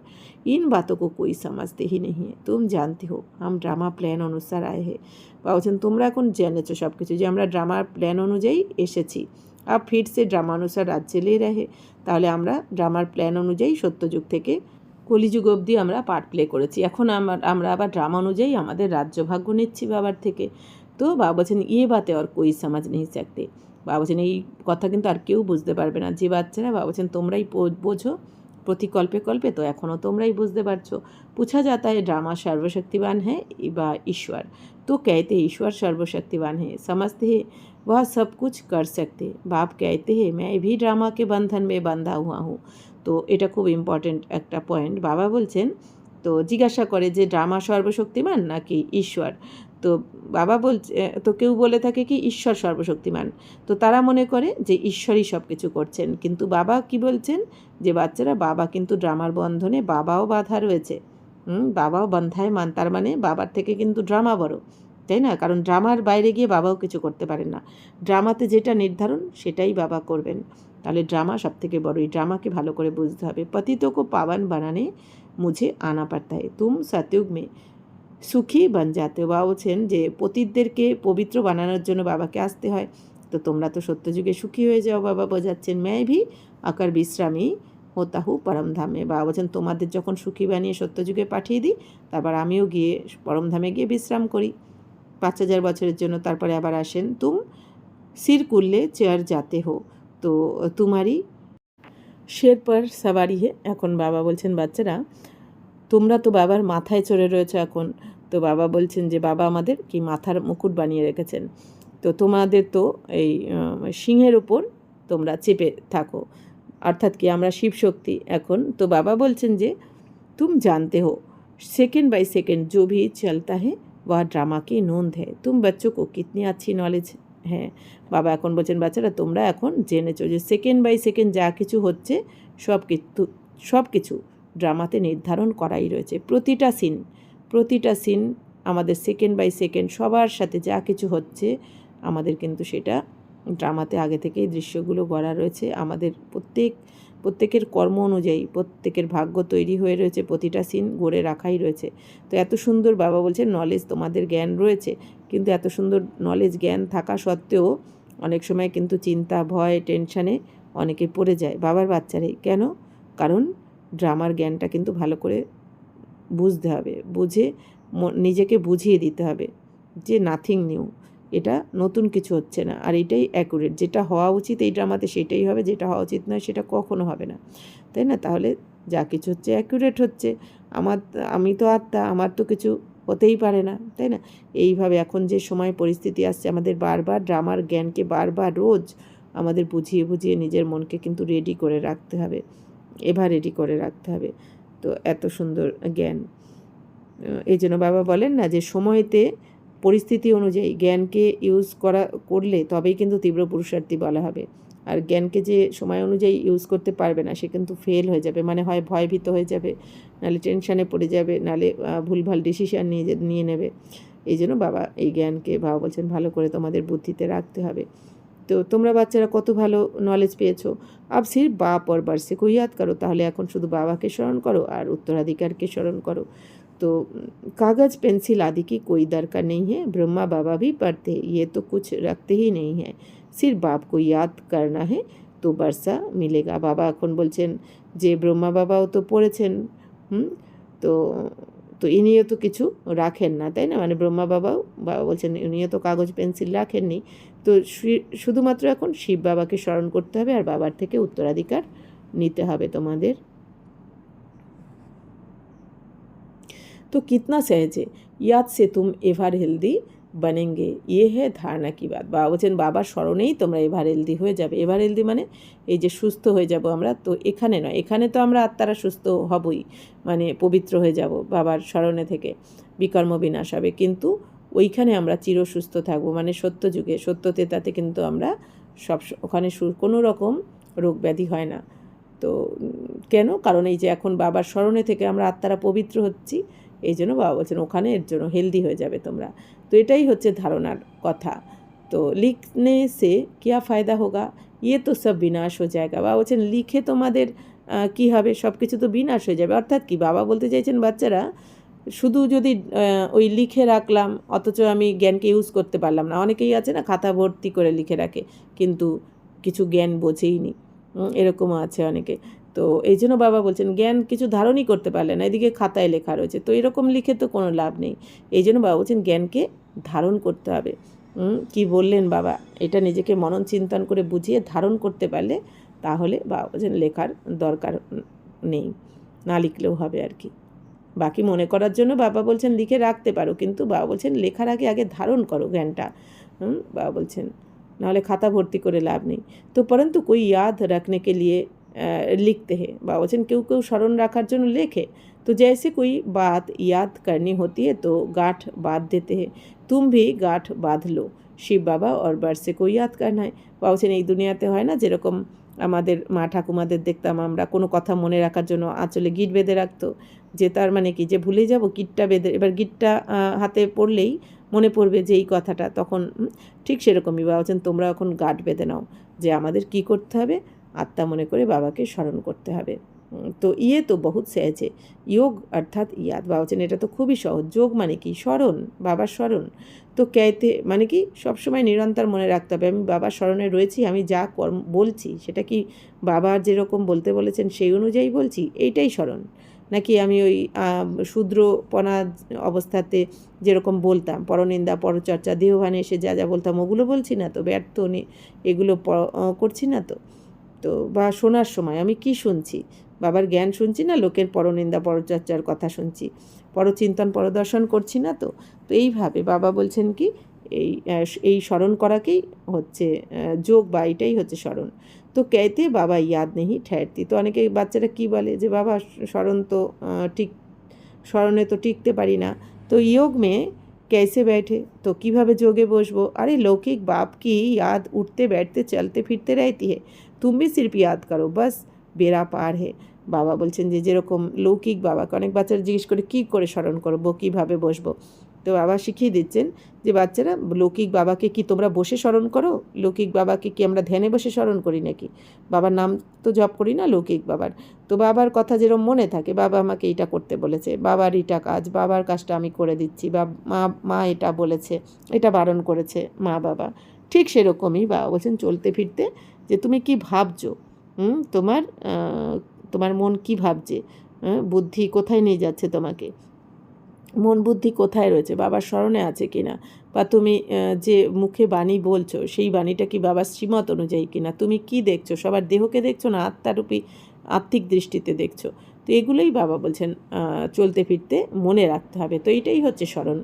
इन बातों को कोई समझते ही नहीं है, तुम जानते हो हम ड्रामा प्लान अनुसार आए हैं। বাবা বলছেন তোমরা এখন জেনেছো সব কিছু, যে আমরা ড্রামার প্ল্যান অনুযায়ী এসেছি। अब फिर से ড্রামানুসার রাজ চলে रहे। তাহলে আমরা ড্রামার প্ল্যান অনুযায়ী সত্যযুগ থেকে কলিযুগ অবধি আমরা পার্ট প্লে করেছি। এখন আমরা আবার ড্রামা অনুযায়ী আমাদের রাজ্যভাগ্য নিচ্ছি বাবার থেকে। তো বাবা বলছেন ইয়ে বাতে আর কোই সমাজ নেই सकते। বাবা বলছেন এই কথা কিন্তু আর কেউ বুঝতে পারবে না। যে বাচ্চারা, বাবা বলছেন তোমরাই বোঝো প্রতি কল্পে কল্পে, তো এখনও তোমরাই বুঝতে পারছো। पूछा जाता है ड्रामा सर्वशक्तिवान है বা ईश्वर, तो कहते हैं ईश्वर सर्वशक्तिवान है, समझते हैं वह सब कुछ कर सकते। बाप कहते हैं मैं भी ड्रामा के बंधन में बंधा हुआ हूँ। তো এটা খুব ইম্পর্টেন্ট একটা পয়েন্ট। বাবা বলছেন, তো জিজ্ঞাসা করে যে ড্রামা সর্বশক্তিমান নাকি ঈশ্বর। তো বাবা বলছে, তো কেউ বলে থাকে কি ঈশ্বর সর্বশক্তিমান, তো তারা মনে করে যে ঈশ্বরই সব কিছু করছেন। কিন্তু বাবা কি বলছেন যে বাচ্চারা, বাবা কিন্তু ড্রামার বন্ধনে বাবাও বাধা রয়েছে। বাবাও বন্ধায় মান, তার মানে বাবার থেকে কিন্তু ড্রামা বড়, তাই না? কারণ ড্রামার বাইরে গিয়ে বাবাও কিছু করতে পারেন না। ড্রামাতে যেটা নির্ধারণ সেটাই বাবা করবেন। তাহলে ড্রামা সব থেকে বড়। এই ড্রামাকে ভালো করে বুঝতে হবে। পতিতোं को पावन बनाने मुझे आना पड़ता है, तुम सतयुग में সুখী বান যাতে। বাবা বলছেন যে পতিতদেরকে পবিত্র বানানোর জন্য বাবাকে আসতে হয়, তো তোমরা তো সত্যযুগে সুখী হয়ে যাও। বাবা বোঝাচ্ছেন मैं भी আকার বিশ্রামী होता हूँ পরমধামে। বাবা বলছেন তোমাদের যখন সুখী বানিয়ে সত্যযুগে পাঠিয়ে দিই, তারপর আমিও গিয়ে পরমধামে গিয়ে বিশ্রাম করি 5000 বছরের জন্য, তারপরে আবার আসেন। তুম সির কুল্লে চেয়ার যাতে হো, তো তোমারই শের পর সাবারি হে। এখন বাবা বলছেন বাচ্চারা তোমরা তো বাবার মাথায় চড়ে রয়েছে এখন। তো বাবা বলছেন যে বাবা আমাদের কি মাথার মুকুট বানিয়ে রেখেছেন, তো তোমাদের তো এই সিংহের উপর তোমরা চেপে থাকো, অর্থাৎ কি আমরা শিবশক্তি এখন। তো বাবা বলছেন যে तुम जानते हो सेकंड बाय सेकंड जो भी चलता है वह ड्रामा की नोंद है, तुम बच्चों को कितनी अच्छी नॉलेज है। বাবা এখন বলছেন বাচ্চারা তোমরা এখন জেনেছো যে সেকেন্ড বাই সেকেন্ড যা কিছু হচ্ছে সব কিছু ড্রামাতে নির্ধারণ করাই রয়েছে। প্রতিটা সিন আমাদের সেকেন্ড বাই সেকেন্ড সবার সাথে যা কিছু হচ্ছে আমাদের কিন্তু সেটা ড্রামাতে আগে থেকেই দৃশ্যগুলো গড়া রয়েছে। আমাদের প্রত্যেকের কর্ম অনুযায়ী প্রত্যেকের ভাগ্য তৈরি হয়ে রয়েছে, প্রতিটা সিন গড়ে রাখাই রয়েছে। তো এত সুন্দর বাবা বলছেন নলেজ তোমাদের জ্ঞান রয়েছে, কিন্তু এত সুন্দর নলেজ জ্ঞান থাকা সত্ত্বেও অনেক সময় কিন্তু চিন্তা, ভয়, টেনশানে অনেকে পড়ে যায়, বাবার বাচ্চারাই। কেন? কারণ ড্রামার জ্ঞানটা কিন্তু ভালো করে বুঝতে হবে, বুঝে নিজেকে বুঝিয়ে দিতে হবে যে নাথিং নিউ, এটা নতুন কিছু হচ্ছে না, আর এটাই অ্যাকুরেট। যেটা হওয়া উচিত এই ড্রামাতে সেটাই হবে, যেটা হওয়া উচিত নয় সেটা কখনো হবে না, তাই না? তাহলে যা কিছু হচ্ছে অ্যাকুরেট হচ্ছে। আমি তো আত্মা, আমার তো কিছু হতেই পারে না, তাই না? এইভাবে এখন যে সময় পরিস্থিতি আসছে, আমাদের বারবার ড্রামার জ্ঞানকে বারবার রোজ আমাদের বুঝিয়ে বুঝিয়ে নিজের মনকে কিন্তু রেডি করে রাখতে হবে, রেডি করে রাখতে হবে। তো এত সুন্দর জ্ঞান, এই জন্য বাবা বলেন না যে সময়তে পরিস্থিতি অনুযায়ী জ্ঞানকে করলে তবেই কিন্তু তীব্র পুরুষার্থী বলা হবে। আর জ্ঞানকে যে সময় অনুযায়ী ইউজ করতে পারবে না সে কিন্তু ফেল হয়ে যাবে, মানে হয় ভয়ভীত হয়ে যাবে, নাহলে টেনশানে পড়ে যাবে, নাহলে ভুলভাল ডিসিশান নিয়ে নেবে। এই জন্য বাবা এই জ্ঞানকে বাবা বলছেন ভালো করে তোমাদের বুদ্ধিতে রাখতে হবে। তো তোমরা বাচ্চারা কত ভালো নলেজ পেয়েছো। আব সির্ফ বাপ और बरसे को याद करो, তাহলে এখন শুধু বাবাকে স্মরণ করো আর উত্তরাধিকারকে স্মরণ করো। तो कागज़ पेंसिल आदि की कोई दरकार नहीं है, ब्रह्मा बाबा भी पढ़ते हैं, ये तो कुछ रखते ही नहीं है, सिर्फ बाप को याद करना है तो बरसा मिलेगा। बाबा এখন বলছেন যে ব্রহ্মা বাবাও তো পড়েছেন, তো তো ইনিও তো কিছু রাখেন না, তাই না? মানে ব্রহ্মা বাবা বলছেন ইনিও তো কাগজ পেন্সিল রাখেননি, তো শুধুমাত্র এখন শিব বাবাকে স্মরণ করতে হবে আর বাবার থেকে উত্তরাধিকার নিতে হবে তোমাদের। तो कितना सहज है, याद से तुम एवर हेल्दी बनेंगे, ये है ধারণা কি বাত। বাবা বলছেন বাবার স্মরণেই তোমরা এভার হেলদি হয়ে যাবে। এভার হেলদি মানে এই যে সুস্থ হয়ে যাব আমরা, তো এখানে নয়, এখানে তো আমরা আত্মারা সুস্থ হবই, মানে পবিত্র হয়ে যাব বাবার স্মরণে থেকে, বিকর্ম বিনাশ হবে, কিন্তু ওইখানে আমরা চিরসুস্থ থাকবো, মানে সত্যযুগে সত্যতে, তাতে কিন্তু আমরা ওখানে কোনো রকম রোগ ব্যাধি হয় না। তো কেন? কারণ এই যে এখন বাবার স্মরণে থেকে আমরা আত্মারা পবিত্র হচ্ছি, এই জন্য বাবা বলছেন ওখানে এর জন্য হেলদি হয়ে যাবে তোমরা। তো এটাই হচ্ছে ধারণার কথা। তো লিখনে সে কিয়া ফায়দা হোগা, ইয়ে তো সব বিনাশ হয়ে যায়গা। বাবা বলছেন লিখে তোমাদের কি হবে, সব কিছু তো বিনাশ হয়ে যাবে। অর্থাৎ কি বাবা বলতে চাইছেন বাচ্চারা, শুধু যদি ওই লিখে রাখলাম অথচ আমি জ্ঞানকে ইউজ করতে পারলাম না। অনেকেই আছে না খাতা ভর্তি করে লিখে রাখে, কিন্তু কিছু জ্ঞান বোঝেই নি, এরকমও আছে অনেকে। তো এই জন্য বাবা বলছেন জ্ঞান কিছু ধারণই করতে পারলে না, এদিকে খাতায় লেখা রয়েছে, তো এরকম লিখে তো কোনো লাভ নেই। এই জন্য বাবা বলছেন জ্ঞানকে ধারণ করতে হবে। কি বললেন বাবা, এটা নিজেকে মনন চিন্তন করে বুঝিয়ে ধারণ করতে পারলে তাহলে বাবা বলছেন লেখার দরকার নেই, না লিখলেও হবে আর কি। বাকি মনে করার জন্য বাবা বলছেন লিখে রাখতে পারো, কিন্তু বাবা বলছেন লেখার আগে আগে ধারণ করো জ্ঞানটা। बाबा बोलছেন नाले खाता भर्ती करे लाभ नहीं। तो परंतु कोई याद रखने के लिए लिखते हैं। बाबा बोलছেন কেউ केउ स्मरण रखार जन्य लेखे। तो जैसे कोई बात याद करनी होती है तो गांठ बांध देते हैं, तुम भी गांठ बांध लो। शिव बाबा और वर्ष से कोई याद करना है। बाबा बोलছেন এই দুনিয়াতে হয় না যেরকম আমাদের মা ঠাকুমাদের দেখতাম আমরা কোনো কথা মনে রাখার জন্য আঁচলে গিট বেঁধে রাখতো, যে তার মানে কি যে ভুলে যাব গিটটা বেঁধে, এবার গিটটা হাতে পড়লেই মনে পড়বে যে এই কথাটা, তখন ঠিক সেরকমই বাবা বলছেন তোমরা এখন গাঁট বেঁধে নাও যে আমাদের কি করতে হবে, আত্মা মনে করে বাবাকে স্মরণ করতে হবে। তো ইয়ে তো বহুত সহজ है, योग अर्थात याद। बाबा বলছেন এটা তো খুবই সহজ। যোগ মানে কি? স্মরণ, বাবার স্মরণ। তো कहते মানে কি সবসময় নিরন্তর মনে রাখতে হবে আমি বাবার স্মরণে রয়েছি, আমি যা কর্ম বলছি সেটা কি বাবা যেরকম বলতে বলেছেন সেই অনুযায়ী বলছি, এইটাই স্মরণ, নাকি আমি ওই শূদ্রপনা অবস্থাতে যেরকম বলতাম পরনিন্দা পরচর্চা দেহভানে এসে যা যা বলতাম ওগুলো বলছি না তো, ব্যর্থ এগুলো করছি না তো। তো বা শোনার সময় আমি কি শুনছি, বাবার জ্ঞান শুনছি না লোকের পরনিন্দা পরচর্চার কথা শুনছি, পরচিন্তন পরদর্শন করছি না তো। তো এইভাবে বাবা বলছেন কি এই স্মরণ করাকেই হচ্ছে যোগ, বা এটাই হচ্ছে স্মরণ। তো कहते বাবা याद नहीं ठहरती। তো অনেকে বাচ্চারা কি বলে যে বাবা স্মরণ তো ঠিক স্মরণে তো টিকতে পারি না, তো योग में कैसे बैठे। तो কিভাবে যোগে বসবো? अरे लौकिक बाप की याद उठते बैठते चलते फिरते रहती है, तुम भी सिर्फ याद करो बस बेड़ा पार है। বাবা বলছেন যে যেরকম লৌকিক বাবাকে অনেক বাচ্চারা জিজ্ঞেস করে কী করে স্মরণ করবো, কীভাবে বসবো, তো বাবা শিখিয়ে দিচ্ছেন যে বাচ্চারা লৌকিক বাবাকে কি তোমরা বসে স্মরণ করো? লৌকিক বাবাকে কি আমরা ধ্যানে বসে স্মরণ করি নাকি? বাবার নাম তো জপ করি না লৌকিক বাবার। তো বাবার কথা যেরকম মনে থাকে, বাবা আমাকে এটা করতে বলেছে, বাবার এটা কাজ, বাবার কাজটা আমি করে দিচ্ছি, বা মা এটা বলেছে, এটা বারণ করেছে মা বাবা, ঠিক সেরকমই বাবা বলছেন চলতে ফিরতে যে তুমি কি ভাবছো, তোমার তোমার মন কি ভাবছে, বুদ্ধি কোথায় নিয়ে যাচ্ছে তোমাকে, মন বুদ্ধি কোথায় রয়েছে, বাবার স্মরণে আছে কিনা, বা তুমি যে মুখে বাণী বলছো সেই বাণীটা কি বাবার শ্রীমত অনুযায়ী কিনা, তুমি কি দেখছো, সবার দেহকে দেখছো না আত্মারূপী আত্মিক দৃষ্টিতে দেখছো। তো এগুলোই বাবা বলছেন চলতে ফিরতে মনে রাখতে হবে। তো এইটাই হচ্ছে স্মরণ।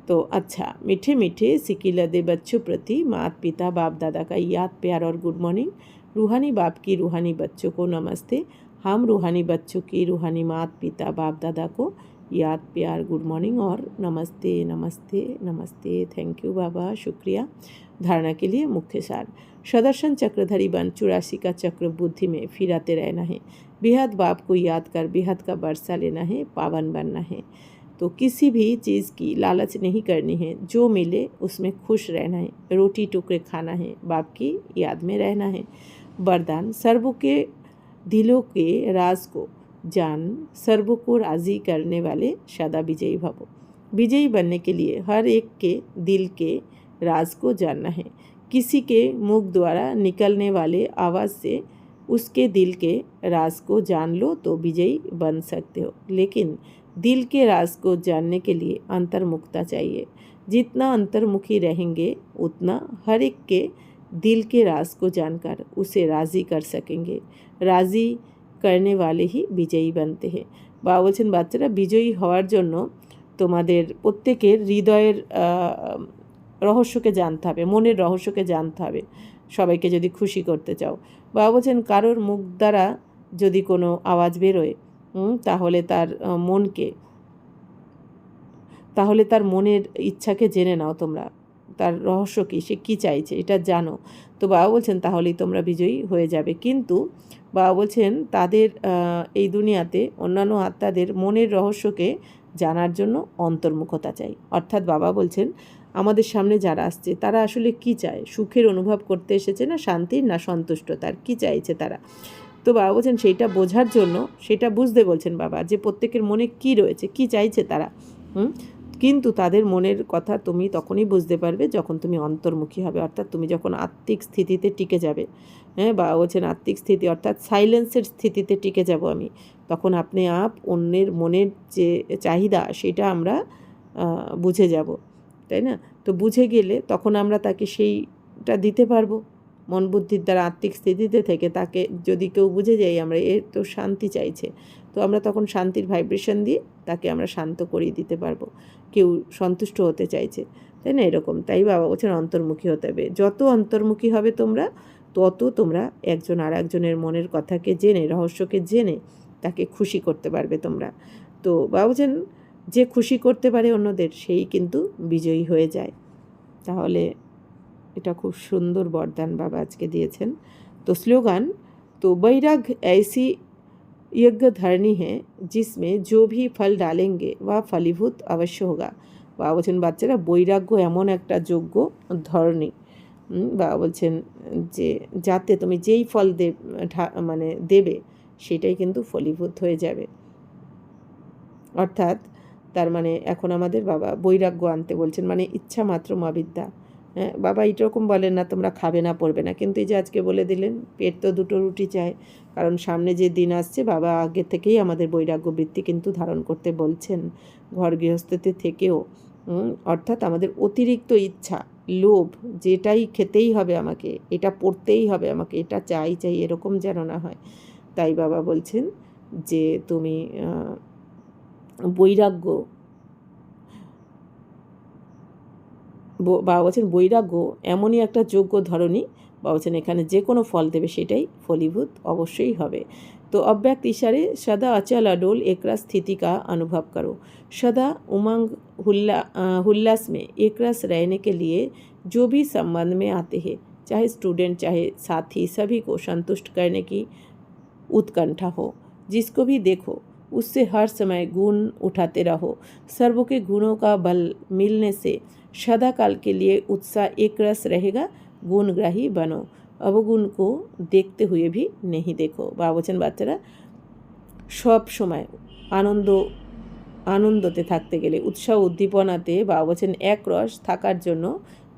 तो अच्छा, मीठे मीठे सिकिलदे बच्चों प्रति माता पिता बाप दादा का याद प्यार और गुड मॉर्निंग। रूहानी बाप की रूहानी बच्चों को नमस्ते। हम रूहानी बच्चों की रूहानी माता पिता बाप दादा को याद प्यार गुड मॉर्निंग और नमस्ते नमस्ते नमस्ते। थैंक यू बाबा, शुक्रिया। धारणा के लिए मुख्य सार। सदर्शन चक्रधारी बन 84 का चक्र बुद्धि में फिराते रहना है। बेहद बाप को याद कर बेहद का बरसा लेना है, पावन बनना है। तो किसी भी चीज़ की लालच नहीं करनी है, जो मिले उसमें खुश रहना है, रोटी टुकड़े खाना है, बाप की याद में रहना है। वरदान, सर्वों के दिलों के राज को जान, सर्वों को राज़ी करने वाले सदा विजयी भवो। विजयी बनने के लिए हर एक के दिल के राज को जानना है। किसी के मुख द्वारा निकलने वाले आवाज़ से उसके दिल के राज को जान लो तो विजयी बन सकते हो, लेकिन दिल के राज को जानने के लिए अंतर्मुखता चाहिए। जितना अंतर्मुखी रहेंगे उतना हर एक के दिल के राज को जानकर उसे राज़ी कर सकेंगे। राज़ी करने वाले ही विजयी बनते हैं। বাবা বলছেন বাচ্চারা বিজয়ী হওয়ার জন্য তোমাদের প্রত্যেকের হৃদয়ের রহস্যকে জানতে হবে, মনের রহস্যকে জানতে হবে সবাইকে যদি খুশি করতে চাও। বাবা বলছেন কারোর মুখ দ্বারা যদি কোনো আওয়াজ বেরোয় তাহলে তার মনের ইচ্ছাকে জেনে নাও তোমরা, তার রহস্য কী, সে কী চাইছে এটা জানো। তো বাবা বলছেন তাহলেই তোমরা বিজয়ী হয়ে যাবে। কিন্তু বাবা বলছেন তাদের এই দুনিয়াতে অন্যান্য আত্মাদের মনের রহস্যকে জানার জন্য অন্তর্মুখতা চাই। অর্থাৎ বাবা বলছেন আমাদের সামনে যারা আসছে তারা আসলে কী চায়, সুখের অনুভব করতে এসেছে না শান্তির না সন্তুষ্টতার, কী চাইছে তারা। তো বাবা বলছেন সেইটা বোঝার জন্য, সেটা বুঝতে বলছেন বাবা যে প্রত্যেকের মনে কী রয়েছে, কী চাইছে তারা। কিন্তু তাদের মনের কথা তুমি তখনই বুঝতে পারবে যখন তুমি অন্তর্মুখী হবে, অর্থাৎ তুমি যখন আত্মিক স্থিতিতে টিকে যাবে। হ্যাঁ, বা বলছেন আত্মিক স্থিতি অর্থাৎ সাইলেন্সের স্থিতিতে টিকে যাব আমি, তখন আপনি অন্যের মনের যে চাহিদা সেটা আমরা বুঝে যাব, তাই না? তো বুঝে গেলে তখন আমরা তাকে সেইটা দিতে পারবো মন বুদ্ধির দ্বারা। আত্মিক স্থিতিতে থেকে তাকে যদি কেউ বুঝে যাই আমরা এর তো শান্তি চাইছে, তো আমরা তখন শান্তির ভাইব্রেশন দিয়ে তাকে আমরা শান্ত করিয়ে দিতে পারবো। কেউ সন্তুষ্ট হতে চাইছে, তাই না? এরকম। তাই বাবা বলছেন অন্তর্মুখী হতে হবে। যত অন্তর্মুখী হবে তোমরা, তত তোমরা একজন আর একজনের মনের কথাকে জেনে, রহস্যকে জেনে তাকে খুশি করতে পারবে তোমরা। তো বাবা বলছেন যে খুশি করতে পারে অন্যদের সেই কিন্তু বিজয়ী হয়ে যায়। তাহলে এটা খুব সুন্দর বরদান বাবা আজকে দিয়েছেন। তো স্লোগান, তো বৈরাগ ऐसी यज्ञ धरनी है जिसमें जो भी फल डालेंगे वह फलीभूत अवश्य होगा। বাবা বলছেন বাচ্চারা, বৈরাগ্য এমন একটা যোগ্য ধরনী, বাবা বলছেন যে যাতে তুমি যেই ফল মানে দেবে সেটাই কিন্তু ফলীভূত হয়ে যাবে। অর্থাৎ তার মানে এখন আমাদের বাবা বৈরাগ্য আনতে বলছেন, মানে ইচ্ছা মাত্র মা বিদ্যা। হ্যাঁ, বাবা এইরকম বলেন না তোমরা খাবে না পড়বে না, কিন্তু এই যে আজকে বলে দিলেন পেট তো দুটো রুটি চায়, কারণ সামনে যে দিন আসছে বাবা আগে থেকেই আমাদের বৈরাগ্য বৃত্তি কিন্তু ধারণ করতে বলছেন ঘর গৃহস্থতে থেকেও। অর্থাৎ আমাদের অতিরিক্ত ইচ্ছা, লোভ, যেটাই খেতেই হবে আমাকে, এটা পড়তেই হবে আমাকে, এটা চাই চাই, এরকম যেন না হয়। তাই বাবা বলছেন যে তুমি বৈরাগ্য, বাবা বলছেন বৈরাগ্য এমনই একটা যোগ্য ধরনী, বাবা বলছেন এখানে যে কোনো ফল দেবে সেটাই ফলীভূত অবশ্যই হবে। तो अव्यक्त इशारे सदा अचल अडोल एकरस स्थिति का अनुभव करो। सदा उमंग हुल्लास में एकरस रहने के लिए जो भी संबंध में आते हैं, चाहे स्टूडेंट चाहे साथी, सभी को संतुष्ट करने की उत्कंठा हो। जिसको भी देखो उससे हर समय गुण उठाते रहो। सर्व के गुणों का बल मिलने से सदा काल के लिए उत्साह एक रस रहेगा। गुणग्राही बनो, अवगुण को देखते हुए भी नहीं देखो। বাবা বলছেন বাচ্চারা সব সময় আনন্দতে থাকতে গেলে, উৎসাহ উদ্দীপনাতে বাবা বলছেন এক রস থাকার জন্য,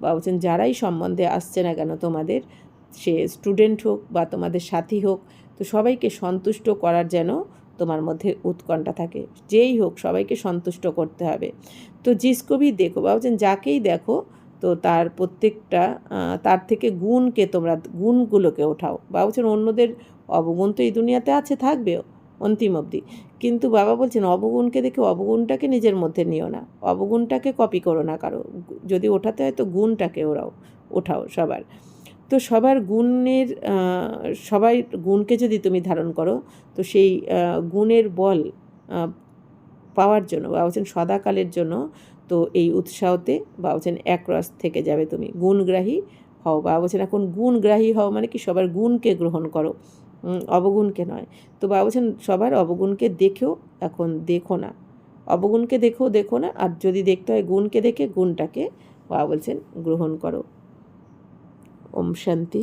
বাবা বলছেন যারাই সম্বন্ধে আসছে না কেন তোমাদের, সে স্টুডেন্ট হোক বা তোমাদের সাথী হোক, তো সবাইকে সন্তুষ্ট করার যেন তোমার মধ্যে উৎকণ্ঠা থাকে। যেই হোক সবাইকে সন্তুষ্ট করতে হবে। তো জিসকবি দেখো, বাবা বলছেন যাকেই দেখো তো তার প্রত্যেকটা তার থেকে গুণকে তোমরা গুণগুলোকে ওঠাও। বাবা বলছেন অন্যদের অবগুণ তো এই দুনিয়াতে আছে, থাকবেও অন্তিম অবধি, কিন্তু বাবা বলছেন অবগুণকে দেখে অবগুণটাকে নিজের মধ্যে নিও না, অবগুণটাকে কপি করো না কারো, যদি ওঠাতে হয় তো গুণটাকে ওঠাও সবার। তো সবার গুণের সবাই গুণকে যদি তুমি ধারণ করো তো সেই গুণের বল পাওয়ার জন্য বাবা বলছেন সদাকালের জন্য, তো এই উৎসাহতে বাবা বলছেন একরস থেকে যাবে, তুমি গুণগ্রাহী হও। বাবা বলছেন এখন গুণগ্রাহী হও মানে কি, সবার গুণকে গ্রহণ করো, অবগুণকে নয়। তো বাবা বলছেন সবার অবগুণকে দেখেও এখন দেখো না, অবগুণকে দেখো না, আর যদি দেখতে হয় গুণকে দেখে গুণটাকে বাবা বলছেন গ্রহণ করো। ওম শান্তি।